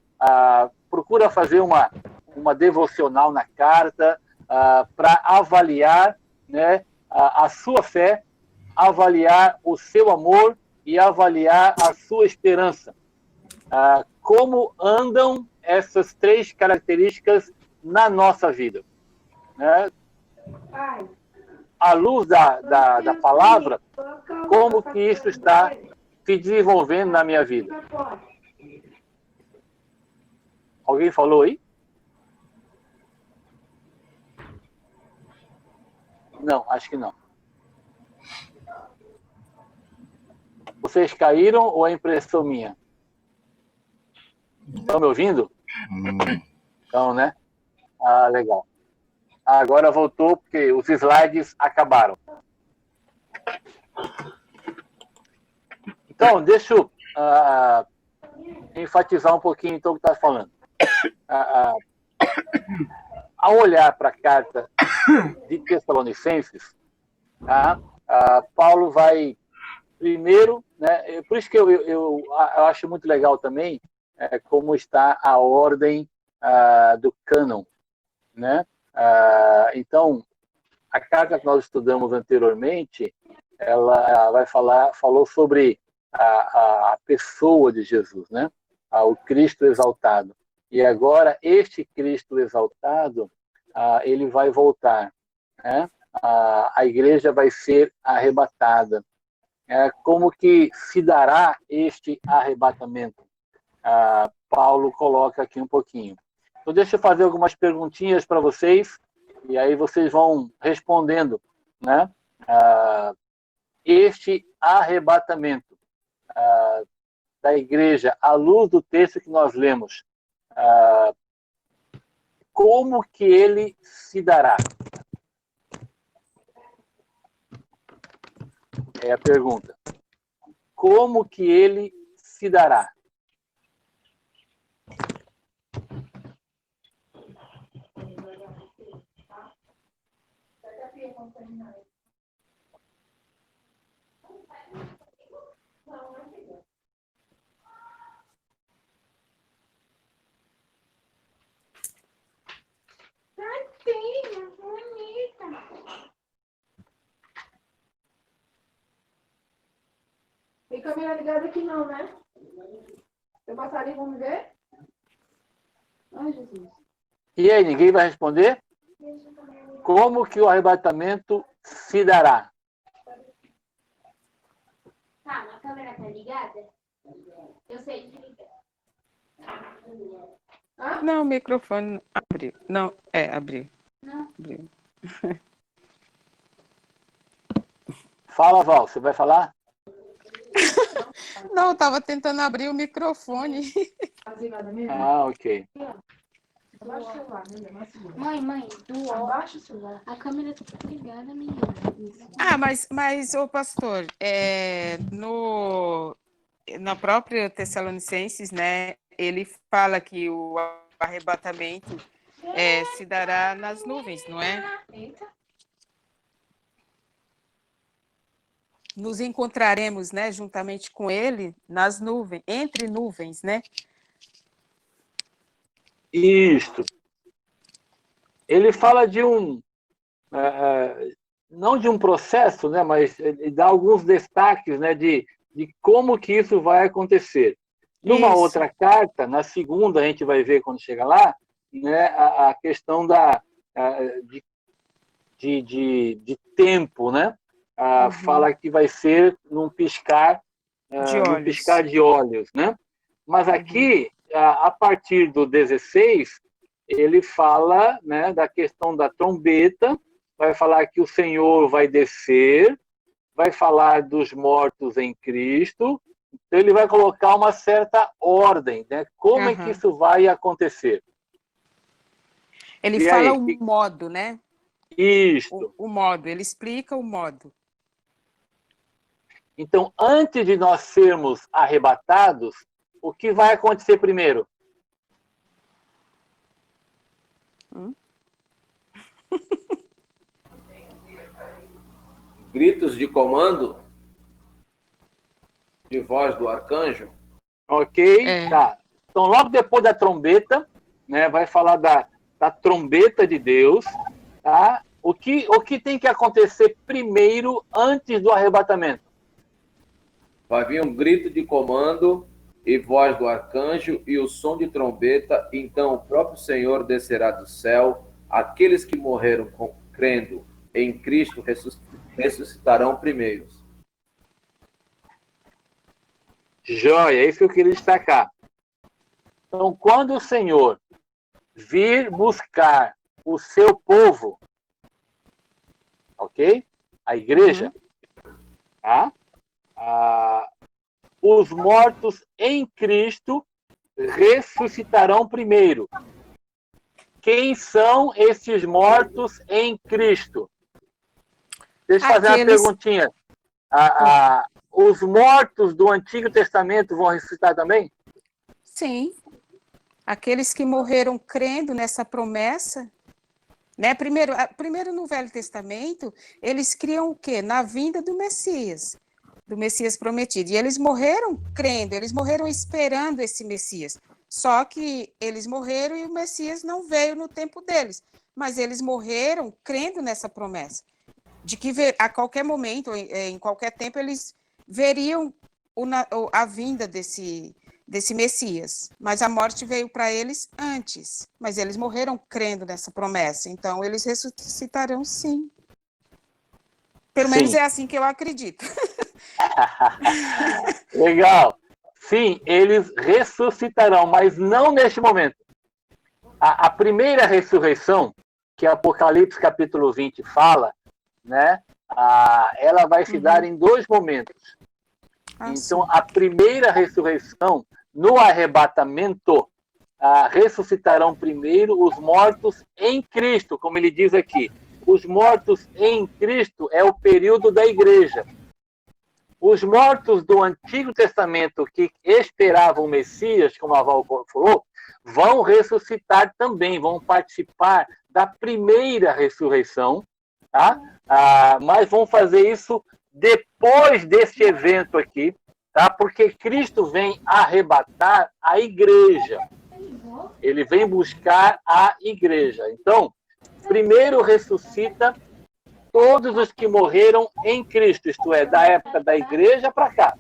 Procura fazer uma devocional na carta para avaliar, né, a sua fé, avaliar o seu amor e avaliar a sua esperança. Como andam essas 3 características na nossa vida. Né? À luz da palavra, como que isso está se desenvolvendo na minha vida? Alguém falou aí? Não, acho que não. Vocês caíram ou é impressão minha? Estão me ouvindo? Então, né? Legal. Agora voltou porque os slides acabaram. Então, deixa eu enfatizar um pouquinho então, o que está falando. Ao olhar para a carta de Tessalonicenses, tá? Paulo vai primeiro, né? Por isso que eu acho muito legal também como está a ordem do cânon, né? Então, a carta que nós estudamos anteriormente, ela falou sobre a pessoa de Jesus, né? O Cristo exaltado. E agora, este Cristo exaltado, ele vai voltar, né? A igreja vai ser arrebatada. Como que se dará este arrebatamento? Paulo coloca aqui um pouquinho. Então, deixa eu fazer algumas perguntinhas para vocês, e aí vocês vão respondendo, né? Este arrebatamento da igreja, à luz do texto que nós lemos, como que ele se dará? É a pergunta. Como que ele se dará? Tem câmera ligada aqui não, né? Se eu passar ali, vamos ver? Ai, Jesus. E aí, ninguém vai responder? Como que o arrebatamento se dará? Tá, a câmera tá ligada? Eu sei desligar. Não, o microfone abriu. Não, abriu. Não. Abriu. Fala, Val, você vai falar? Não, eu estava tentando abrir o microfone. Ok. Abaixa o celular, né? Mãe, abaixa o celular. A câmera tá ligada, menina. Mas ô pastor, na própria Tessalonicenses, né, ele fala que o arrebatamento se dará nas nuvens, não é? Nos encontraremos, né, juntamente com ele nas nuvens, entre nuvens, né? Isto. Ele fala de não de um processo, né, mas ele dá alguns destaques, né, de como que isso vai acontecer. Numa outra carta, na segunda, a gente vai ver quando chega lá, né, a questão de tempo, né? Fala que vai ser num piscar de olhos, né? Mas aqui, a partir do 16, ele fala, né, da questão da trombeta, vai falar que o Senhor vai descer, vai falar dos mortos em Cristo, então ele vai colocar uma certa ordem, né? Como é que isso vai acontecer? Ele fala o modo, né? Isto. O modo, ele explica o modo. Então, antes de nós sermos arrebatados, o que vai acontecer primeiro? Gritos de comando, de voz do arcanjo. Ok, tá. Então, logo depois da trombeta, né, vai falar da trombeta de Deus, tá? O que tem que acontecer primeiro antes do arrebatamento? Vai vir um grito de comando e voz do arcanjo e o som de trombeta, então o próprio Senhor descerá do céu, aqueles que morreram crendo em Cristo ressuscitarão primeiros. Joia, é isso que eu queria destacar. Então, quando o Senhor vir buscar o seu povo, ok? A igreja, tá? Os mortos em Cristo ressuscitarão primeiro. Quem são esses mortos em Cristo? Deixa eu fazer uma perguntinha. Os mortos do Antigo Testamento vão ressuscitar também? Sim. Aqueles que morreram crendo nessa promessa, Né? Primeiro no Velho Testamento, eles criam o quê? Na vinda do Messias prometido. E eles morreram crendo, eles morreram esperando esse Messias. Só que eles morreram e o Messias não veio no tempo deles. Mas eles morreram crendo nessa promessa, de que a qualquer momento, em qualquer tempo, eles veriam a vinda desse Messias. Mas a morte veio para eles antes. Mas eles morreram crendo nessa promessa. Então, eles ressuscitarão sim. Pelo menos é assim que eu acredito. Legal. Sim, eles ressuscitarão, mas não neste momento. A primeira ressurreição, que Apocalipse capítulo 20 fala, né, ela vai se dar em 2 momentos. Então, sim. a primeira ressurreição, no arrebatamento, ressuscitarão primeiro os mortos em Cristo, como ele diz aqui. Os mortos em Cristo é o período da igreja. Os mortos do Antigo Testamento que esperavam o Messias, como a Val falou, vão ressuscitar também, vão participar da primeira ressurreição, tá? Mas vão fazer isso depois desse evento aqui, tá? Porque Cristo vem arrebatar a igreja. Ele vem buscar a igreja. Então, primeiro ressuscita todos os que morreram em Cristo, isto é, da época da igreja para cá.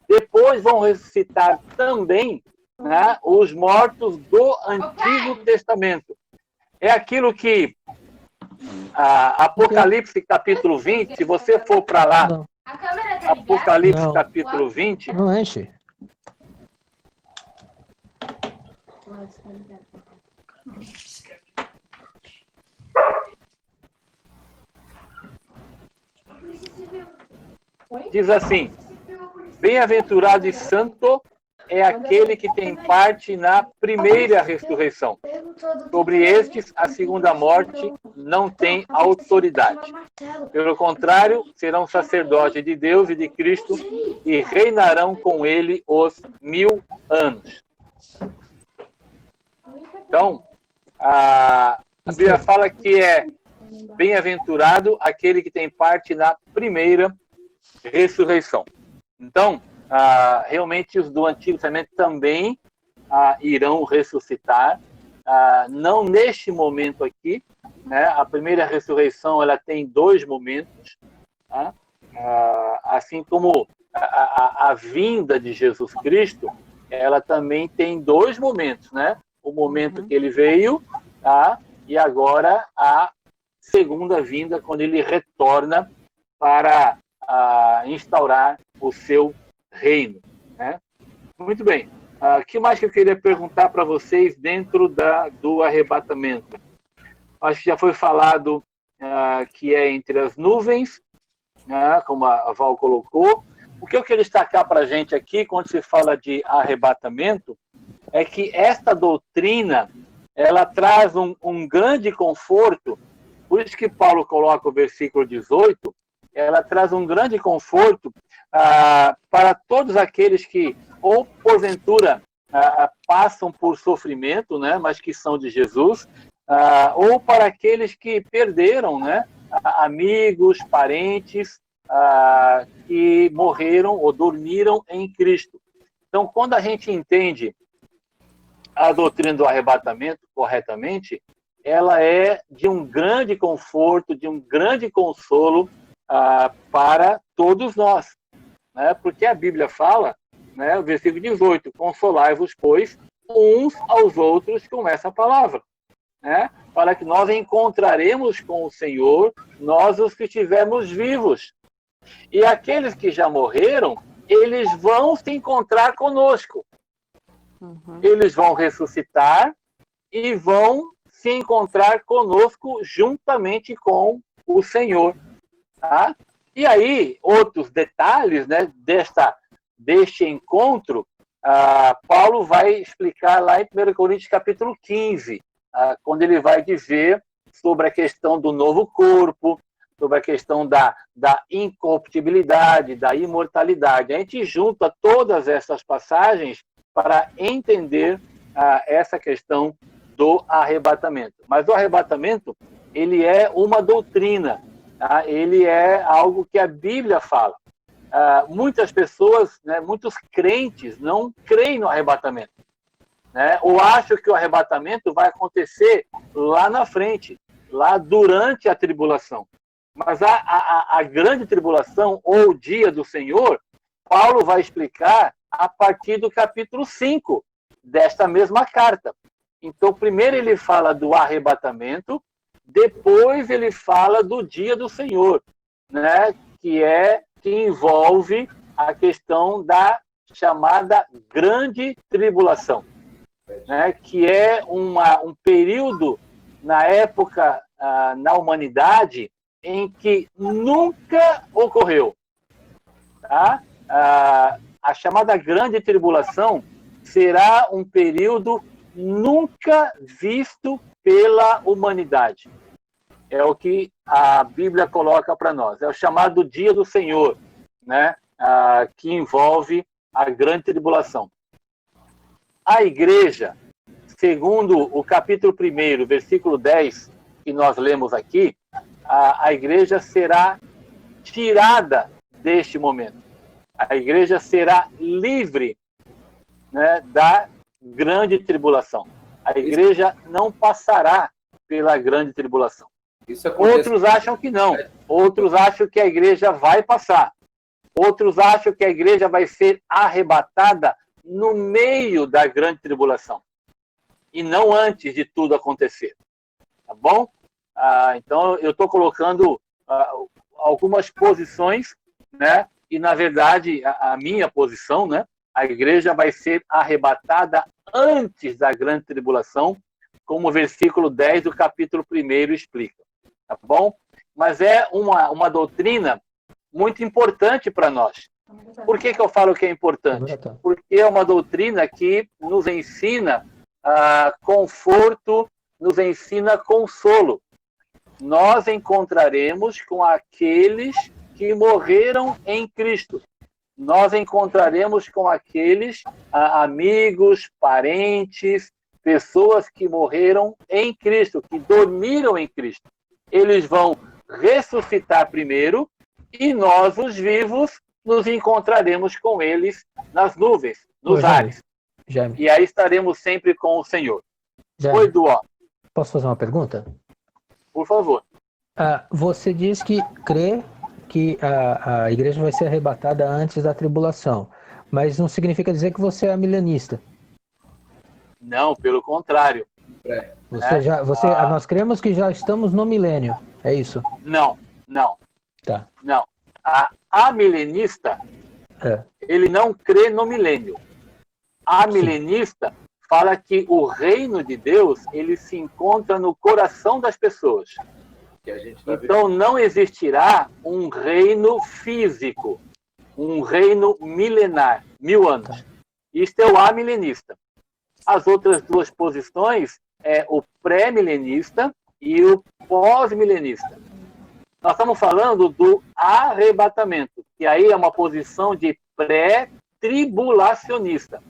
Depois vão ressuscitar também, né, os mortos do Antigo Testamento. É aquilo que Apocalipse capítulo 20, se você for para lá, Apocalipse capítulo 20... Não enche. Diz assim: bem-aventurado e santo é aquele que tem parte na primeira ressurreição. Sobre estes, a segunda morte não tem autoridade. Pelo contrário, serão sacerdotes de Deus e de Cristo e reinarão com ele os 1000 anos. Então, a Bíblia fala que é bem-aventurado aquele que tem parte na primeira ressurreição. Então, realmente os do Antigo Testamento também irão ressuscitar, não neste momento aqui, né? A primeira ressurreição ela tem 2 momentos, tá? Assim como a vinda de Jesus Cristo, ela também tem 2 momentos, né? O momento que ele veio, tá? E agora a segunda vinda, quando ele retorna para instaurar o seu reino, né? Muito bem. O que mais que eu queria perguntar para vocês dentro do arrebatamento? Acho que já foi falado que é entre as nuvens, né, como a Val colocou. O que eu quero destacar para a gente aqui, quando se fala de arrebatamento, é que esta doutrina ela traz um grande conforto. Por isso que Paulo coloca o versículo 18, ela traz um grande conforto para todos aqueles que, ou porventura, passam por sofrimento, né, mas que são de Jesus, ou para aqueles que perderam, né, amigos, parentes, que morreram ou dormiram em Cristo. Então, quando a gente entende a doutrina do arrebatamento corretamente, ela é de um grande conforto, de um grande consolo para todos nós, né? Porque a Bíblia fala, né, o versículo 18, consolai-vos, pois, uns aos outros com essa palavra, né? Para que nós encontraremos com o Senhor, nós os que estivermos vivos. E aqueles que já morreram, eles vão se encontrar conosco. Eles vão ressuscitar e vão se encontrar conosco juntamente com o Senhor. Tá? E aí, outros detalhes, né, deste encontro, Paulo vai explicar lá em 1 Coríntios capítulo 15, quando ele vai dizer sobre a questão do novo corpo, sobre a questão da incorruptibilidade, da imortalidade. A gente junta todas essas passagens para entender essa questão do arrebatamento. Mas o arrebatamento, ele é uma doutrina, tá? Ele é algo que a Bíblia fala. Muitas pessoas, né, muitos crentes não creem no arrebatamento, né? Ou acham que o arrebatamento vai acontecer lá na frente, lá durante a tribulação. Mas a grande tribulação, ou o dia do Senhor, Paulo vai explicar a partir do capítulo 5 desta mesma carta. Então, primeiro ele fala do arrebatamento, depois ele fala do dia do Senhor, né? Que envolve a questão da chamada grande tribulação, né? Que é um período na época, na humanidade, em que nunca ocorreu. Tá? A chamada grande tribulação será um período nunca visto pela humanidade. É o que a Bíblia coloca para nós. É o chamado dia do Senhor, né? Que envolve a grande tribulação. A igreja, segundo o capítulo 1, versículo 10, que nós lemos aqui, a igreja será tirada deste momento. A igreja será livre, né, da grande tribulação. A igreja não passará pela grande tribulação. Outros acham que não. Outros acham que a igreja vai passar. Outros acham que a igreja vai ser arrebatada no meio da grande tribulação. E não antes de tudo acontecer. Tá bom? Então, eu estou colocando algumas posições, né? E, na verdade, a minha posição, né? A igreja vai ser arrebatada antes da grande tribulação, como o versículo 10 do capítulo 1 explica. Tá bom? Mas é uma doutrina muito importante para nós. Por que eu falo que é importante? Porque é uma doutrina que nos ensina conforto, nos ensina consolo. Nós encontraremos com aqueles que morreram em Cristo. Nós encontraremos com aqueles amigos, parentes, pessoas que morreram em Cristo, que dormiram em Cristo. Eles vão ressuscitar primeiro e nós, os vivos, nos encontraremos com eles nas nuvens, nos ares. E aí estaremos sempre com o Senhor. Oi, Duó. Posso fazer uma pergunta? Por favor. Você diz que crê que a igreja vai ser arrebatada antes da tribulação, mas não significa dizer que você é milenista. Não, pelo contrário. Nós cremos que já estamos no milênio, é isso? Não. Tá. Não. A milenista, ele não crê no milênio. A milenista fala que o reino de Deus, ele se encontra no coração das pessoas. Então não existirá um reino físico, um reino milenar, 1000 anos. Isto é o amilenista. As outras duas posições é o pré-milenista e o pós-milenista. Nós estamos falando do arrebatamento, que aí é uma posição de pré-tribulacionista.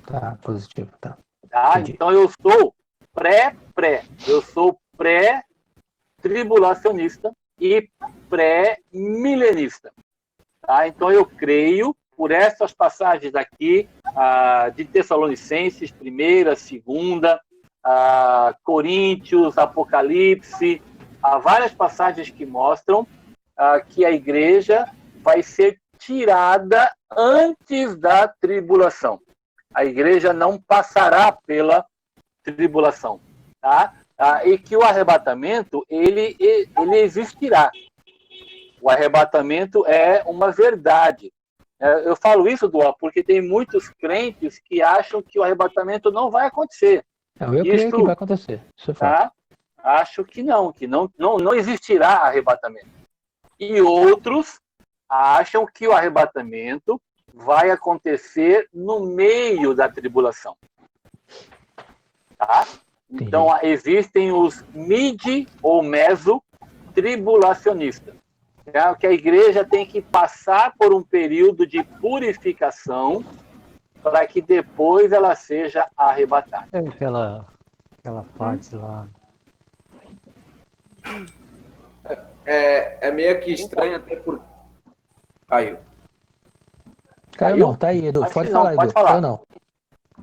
Tá, positivo, tá. Então eu sou pré-pré, eu sou pré-tribulacionista e pré-milenista. Tá? Então eu creio, por essas passagens aqui, de Tessalonicenses, 1ª, 2ª, Coríntios, Apocalipse, há várias passagens que mostram que a igreja vai ser tirada antes da tribulação. A igreja não passará pela tribulação, tá? E que o arrebatamento, ele existirá. O arrebatamento é uma verdade. Eu falo isso, Duó, porque tem muitos crentes que acham que o arrebatamento não vai acontecer. Eu creio que vai acontecer. Isso é fato. Acho que não existirá arrebatamento. E outros acham que o arrebatamento vai acontecer no meio da tribulação. Tá? Então, existem os mid ou meso tribulacionistas. Que a igreja tem que passar por um período de purificação para que depois ela seja arrebatada. aquela parte lá. É meio que estranho até por... Caiu. Caiu não, tá aí, Edu. Acho Pode que não, falar, pode Edu. falar. Eu não.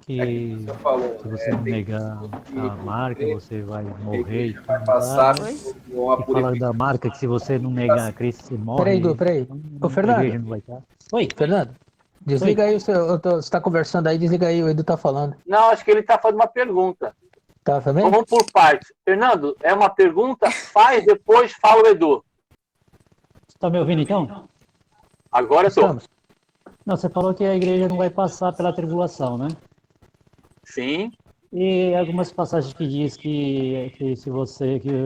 Que Você falou, se você não negar a marca, você vai morrer e vai tudo. passar Né? por uma E fala da marca que se você não negar a Cristo, você morre. Peraí, Edu, peraí. Ô, A Fernando. igreja não vai estar. Oi, Fernando, desliga aí, você tá conversando aí, desliga aí, o Edu tá falando. Não, acho que ele está fazendo uma pergunta. Tá também? Vamos por partes. Fernando, é uma pergunta? Faz, depois fala o Edu. você tá me ouvindo então? Agora eu estou. Estamos. Não, você falou que a igreja não vai passar pela tribulação, né? Sim. E algumas passagens que diz que que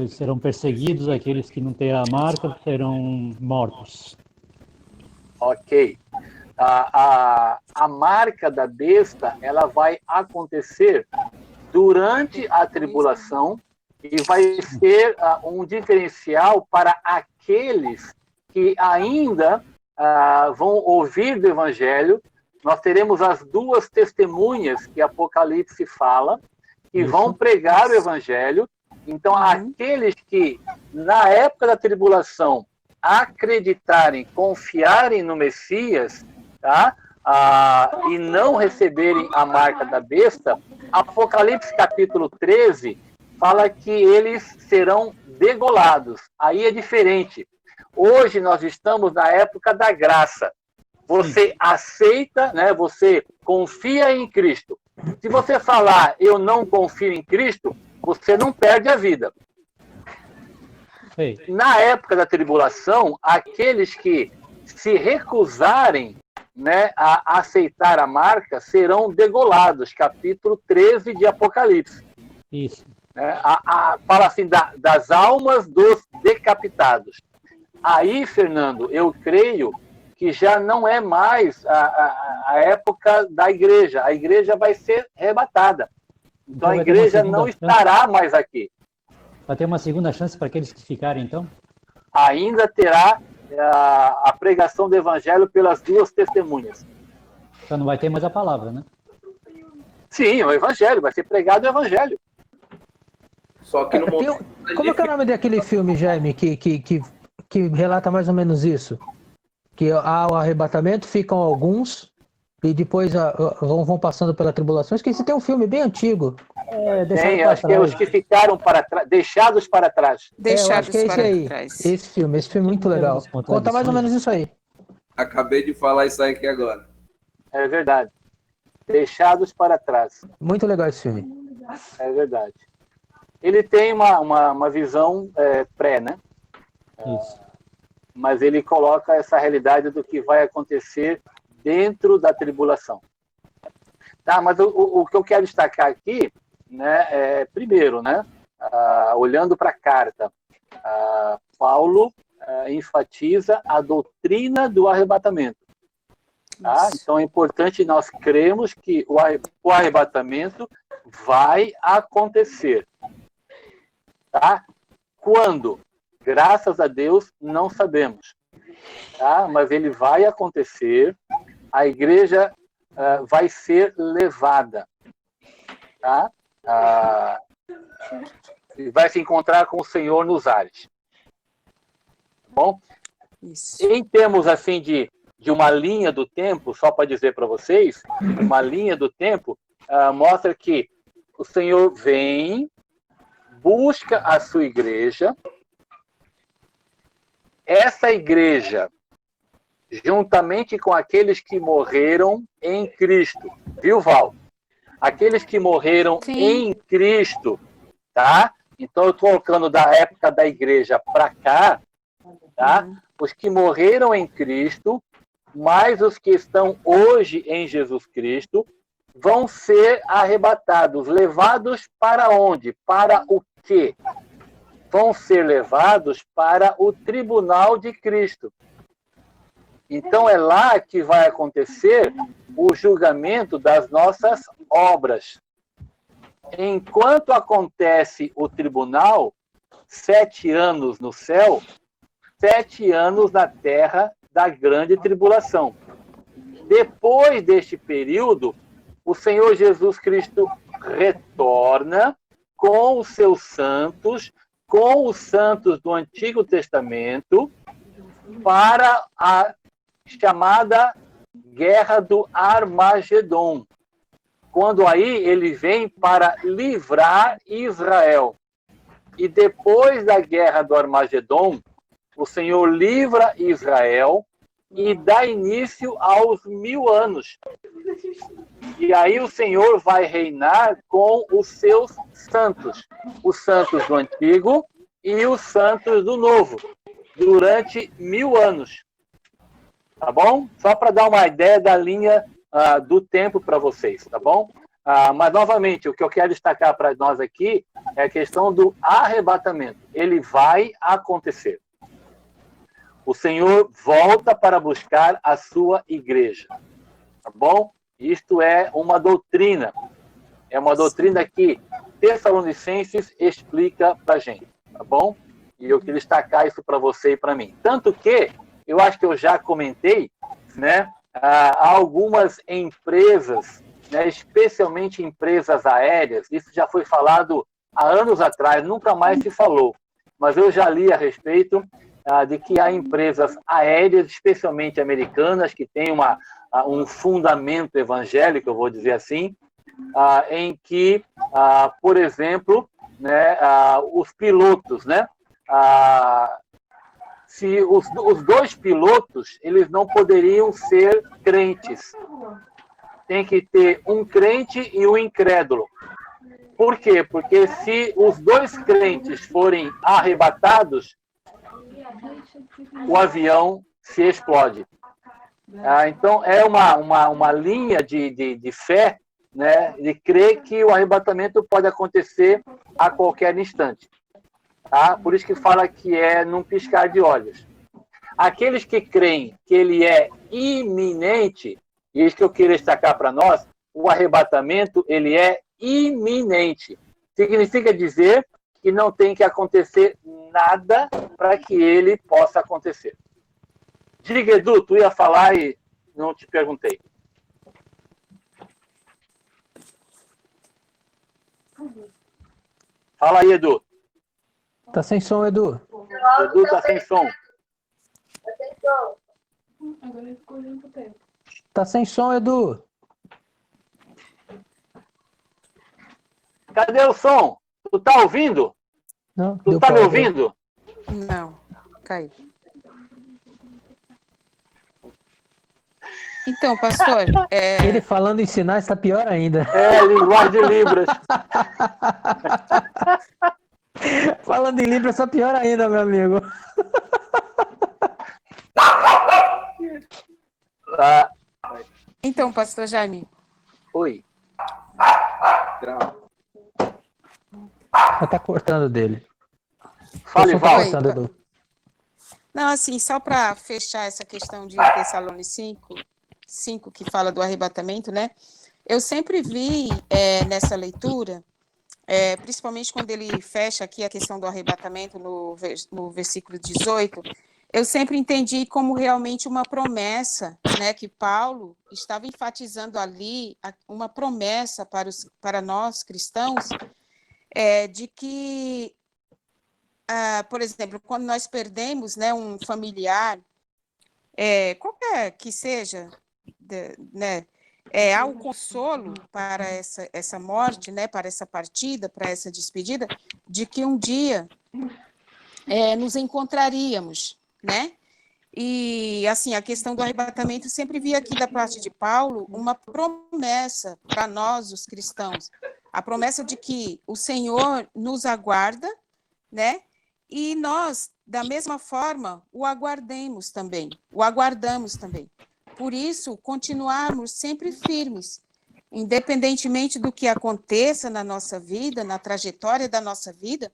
serão perseguidos, aqueles que não têm a marca serão mortos. Ok. A marca da besta, ela vai acontecer durante a tribulação e vai ser um diferencial para aqueles que ainda vão ouvir do Evangelho. Nós teremos as duas testemunhas que Apocalipse fala, que vão pregar o Evangelho. Então, aqueles que, na época da tribulação, acreditarem, confiarem no Messias, tá? E não receberem a marca da besta, Apocalipse capítulo 13 fala que eles serão degolados. Aí é diferente. Hoje nós estamos na época da graça. Você aceita, né? Você confia em Cristo. Se você falar, eu não confio em Cristo, você não perde a vida. Ei. Na época da tribulação, aqueles que se recusarem, né, a aceitar a marca serão degolados. Capítulo 13 de Apocalipse. Isso. Fala assim, das almas dos decapitados. Aí, Fernando, eu creio que já não é mais a época da igreja. A igreja vai ser arrebatada. Então a igreja não estará mais aqui. Vai ter uma segunda chance para aqueles que ficarem, então? Ainda terá a pregação do evangelho pelas duas testemunhas. Então não vai ter mais a palavra, né? Sim, o evangelho, vai ser pregado o evangelho. Só que no momento... Como é que é o nome daquele filme, Jaime, que relata mais ou menos isso? Que há o arrebatamento, ficam alguns e depois vão passando pela tribulação. Esqueci, tem um filme bem antigo. Acho que é os que ficaram para trás, deixados para trás. Deixados acho que é esse para aí. trás. Esse filme é muito legal. Conta mais ou menos isso aí. Acabei de falar isso aí aqui agora. É verdade. Deixados para trás. Muito legal esse filme. É verdade. Ele tem uma visão pré, né? Isso. Mas ele coloca essa realidade do que vai acontecer dentro da tribulação. Tá, mas o que eu quero destacar aqui, né, primeiro, né, olhando para a carta, Paulo enfatiza a doutrina do arrebatamento. Tá? Então é importante nós cremos que o arrebatamento vai acontecer. Tá? Quando? Graças a Deus, não sabemos. Tá? Mas ele vai acontecer, a igreja vai ser levada. Tá? Vai se encontrar com o Senhor nos ares. Bom? Isso. Em termos assim de uma linha do tempo, só para dizer para vocês, uma linha do tempo mostra que o Senhor vem, busca a sua igreja. Essa igreja, juntamente com aqueles que morreram em Cristo, viu, Val? Aqueles que morreram em Cristo, tá? Então eu estou colocando da época da igreja para cá, tá? Os que morreram em Cristo, mais os que estão hoje em Jesus Cristo, vão ser arrebatados, levados para onde? Para o quê? Vão ser levados para o tribunal de Cristo. Então é lá que vai acontecer o julgamento das nossas obras. Enquanto acontece o tribunal, 7 anos no céu, 7 anos na terra da grande tribulação. Depois deste período, o Senhor Jesus Cristo retorna com os seus santos, com os santos do Antigo Testamento, para a chamada Guerra do Armagedon, quando aí ele vem para livrar Israel. E depois da Guerra do Armagedon, o Senhor livra Israel e dá início aos 1000 anos. E aí o Senhor vai reinar com os seus santos, os santos do Antigo e os santos do Novo, durante 1000 anos. Tá bom? Só para dar uma ideia da linha do tempo para vocês, tá bom? Mas, novamente, o que eu quero destacar para nós aqui é a questão do arrebatamento. Ele vai acontecer. O Senhor volta para buscar a sua igreja. Tá bom? Isto é uma doutrina. É uma doutrina que Tessalonicenses explica para a gente. Tá bom? E eu queria destacar isso para você e para mim. Tanto que, eu acho que eu já comentei, né? Há algumas empresas, né, especialmente empresas aéreas, isso já foi falado há anos atrás, nunca mais se falou, mas eu já li a respeito de que há empresas aéreas, especialmente americanas, que têm um fundamento evangélico, eu vou dizer assim, em que, por exemplo, né, os pilotos, né, se os dois pilotos, eles não poderiam ser crentes. Tem que ter um crente e um incrédulo. Por quê? Porque se os dois crentes forem arrebatados, o avião se explode. Então, é uma linha de fé, né, de crer que o arrebatamento pode acontecer a qualquer instante. Tá? Por isso que fala que é num piscar de olhos. Aqueles que creem que ele é iminente, e isso que eu queria destacar para nós, o arrebatamento ele é iminente. Significa dizer que não tem que acontecer nada para que ele possa acontecer. Diga, Edu, tu ia falar e não te perguntei. Fala aí, Edu. Tá sem som, Edu. Edu tá sem som. Agora ele ficou olhando pro tempo. Tá sem som, Edu. Cadê o som? Tu tá ouvindo? Não, Tu tá me ouvindo? Não, caiu. Então, pastor, Ele falando em sinais está pior ainda. Linguagem de Libras. Falando em Libras está pior ainda, meu amigo. Então, pastor Jaime. Oi. Já tá cortando dele. Fale, Val. Não, assim, só para fechar essa questão de Tessalonicenses 5, que fala do arrebatamento, né? Eu sempre vi nessa leitura, principalmente quando ele fecha aqui a questão do arrebatamento no versículo 18, eu sempre entendi como realmente uma promessa, né, que Paulo estava enfatizando ali, uma promessa para nós cristãos, de que, por exemplo, quando nós perdemos, né, um familiar, qualquer que seja, né, há um consolo para essa morte, né, para essa partida, para essa despedida, de que um dia nos encontraríamos, né? E, assim, a questão do arrebatamento sempre vi aqui da parte de Paulo uma promessa para nós, os cristãos, a promessa de que o Senhor nos aguarda, né? E nós, da mesma forma, o aguardamos também. Por isso, continuarmos sempre firmes, independentemente do que aconteça na nossa vida, na trajetória da nossa vida,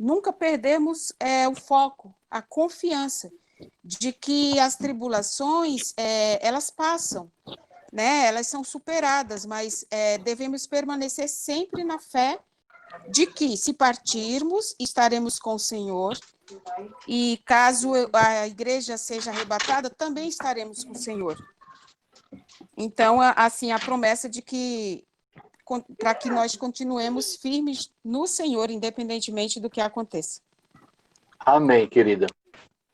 nunca perdemos o foco, a confiança de que as tribulações, elas passam, né? Elas são superadas, mas devemos permanecer sempre na fé de que, se partirmos, estaremos com o Senhor, e caso a igreja seja arrebatada, também estaremos com o Senhor. Então, assim, a promessa de que para que nós continuemos firmes no Senhor, independentemente do que aconteça. Amém, querida.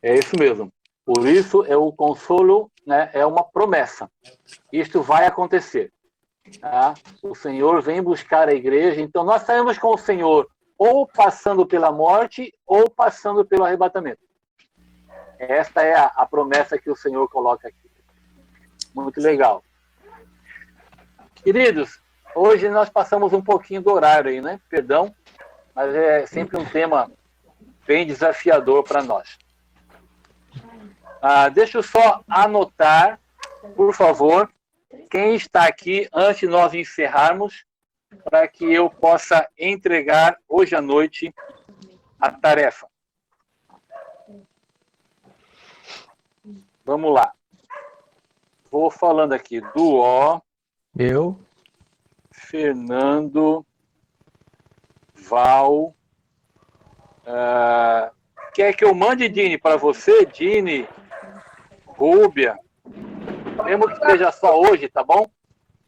É isso mesmo. Por isso, é o consolo, né, é uma promessa. Isto vai acontecer. Tá? O Senhor vem buscar a igreja, então nós saímos com o Senhor ou passando pela morte ou passando pelo arrebatamento. Esta é a promessa que o Senhor coloca aqui. Muito legal. Queridos, hoje nós passamos um pouquinho do horário aí, né? Perdão, mas é sempre um tema bem desafiador para nós. Deixa eu só anotar, por favor, quem está aqui antes de nós encerrarmos, para que eu possa entregar hoje à noite a tarefa. Vamos lá. Vou falando aqui do O. Eu. Fernando. Val. Quer que eu mande, Dini, para você? Dini. Rúbia. Mesmo que seja só hoje, tá bom?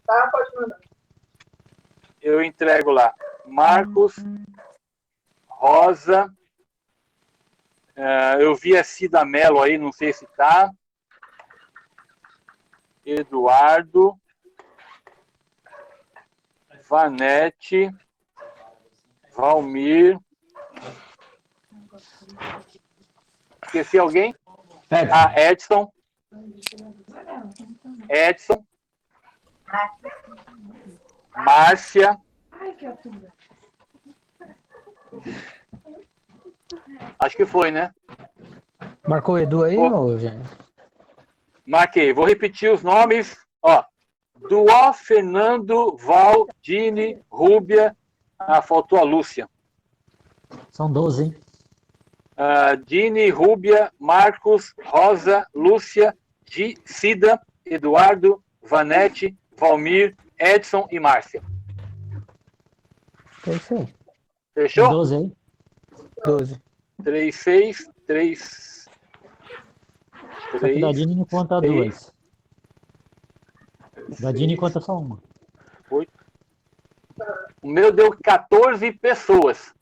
Tá, pode mandar. Eu entrego lá. Marcos. Rosa. Eu vi a Cida Mello aí, não sei se tá. Eduardo. Vanete. Valmir. Esqueci alguém? Edson. Edson. Márcia. Acho que foi, né? Marcou o Edu aí, ou, gente? Marquei. Vou repetir os nomes. Ó, Duó, Fernando, Val, Dini, Rúbia. Faltou a Lúcia. São 12, hein? Dini, Rúbia, Marcos, Rosa, Lúcia, Cida, Eduardo, Vanete, Valmir, Edson e Márcia. É isso aí. Fechou? 12, hein? 12. 3, 6, 3. Só que da Dini não conta 2. Da Dini conta só uma. 8. O meu deu 14 pessoas.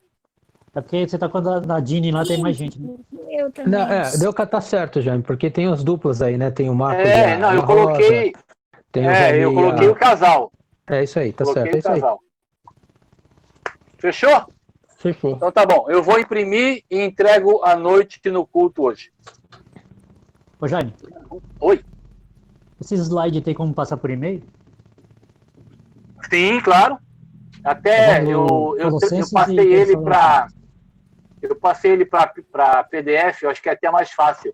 É porque você tá com a da Dini lá, tem mais gente, né? Eu também. Não, tá certo, Jaime, porque tem os duplos aí, né? Tem o Marcos eu coloquei. Rosa, tem o Jaime, eu coloquei o casal. É isso aí, tá Coloquei certo. É o isso aí. casal. Fechou? Fechou. Então tá bom. Eu vou imprimir e entrego à noite no culto hoje. Ô, Jaime. Oi. Esse slide tem como passar por e-mail? Sim, claro. Até eu passei ele para. Eu passei ele para PDF, eu acho que é até mais fácil.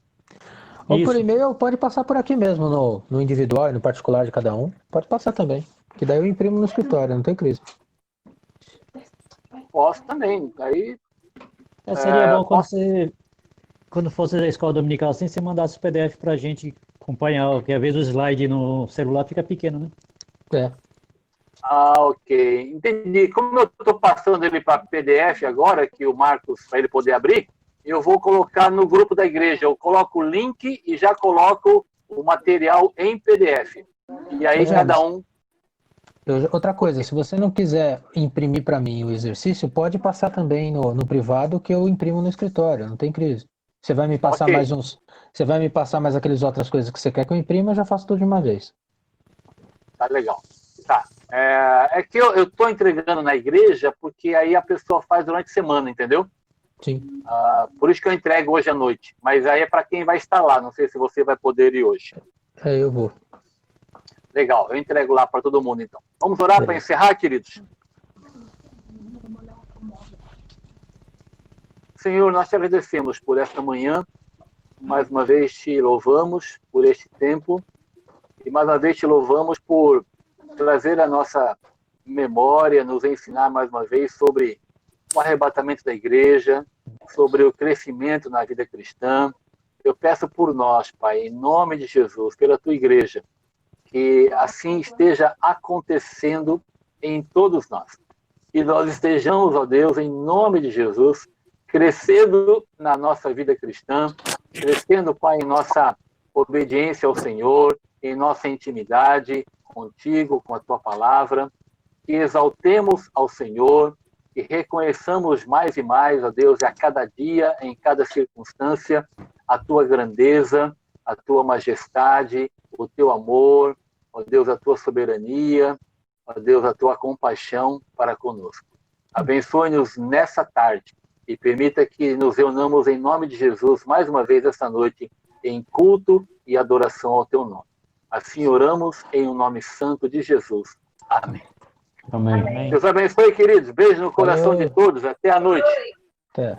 Ou por e-mail, pode passar por aqui mesmo, no individual e no particular de cada um. Pode passar também. Que daí eu imprimo no escritório, não tem crise. Posso também. Aí. Seria bom quando fosse da escola dominical assim, você mandasse o PDF pra gente acompanhar, porque às vezes o slide no celular fica pequeno, né? É. Ok. Entendi. Como eu estou passando ele para PDF agora, que o Marcos, para ele poder abrir, eu vou colocar no grupo da igreja. Eu coloco o link e já coloco o material em PDF. E aí cada um... Outra coisa, se você não quiser imprimir para mim o exercício, pode passar também no privado que eu imprimo no escritório, não tem crise. Você vai me passar mais uns... Você vai me passar mais aquelas outras coisas que você quer que eu imprima, eu já faço tudo de uma vez. Tá legal. Tá. É que eu estou entregando na igreja porque aí a pessoa faz durante a semana, entendeu? Sim. Por isso que eu entrego hoje à noite. Mas aí é para quem vai estar lá. Não sei se você vai poder ir hoje. Eu vou. Legal. Eu entrego lá para todo mundo, então. Vamos orar para encerrar, queridos? Senhor, nós te agradecemos por esta manhã. Mais uma vez te louvamos por este tempo. E mais uma vez te louvamos por trazer a nossa memória, nos ensinar mais uma vez sobre o arrebatamento da igreja, sobre o crescimento na vida cristã. Eu peço por nós, Pai, em nome de Jesus, pela tua igreja, que assim esteja acontecendo em todos nós. Que nós estejamos, ó Deus, em nome de Jesus, crescendo na nossa vida cristã, crescendo, Pai, em nossa obediência ao Senhor, em nossa intimidade contigo, com a tua palavra. que exaltemos ao Senhor, que reconheçamos mais e mais, ó Deus, a cada dia, em cada circunstância, a tua grandeza, a tua majestade, o teu amor, ó Deus, a tua soberania, ó Deus, a tua compaixão para conosco. Abençoe-nos nessa tarde e permita que nos reunamos em nome de Jesus mais uma vez esta noite em culto e adoração ao teu nome. Assim oramos em o nome santo de Jesus. Amém. Amém. Deus abençoe, queridos. Beijo no coração de todos. Até a noite. Até.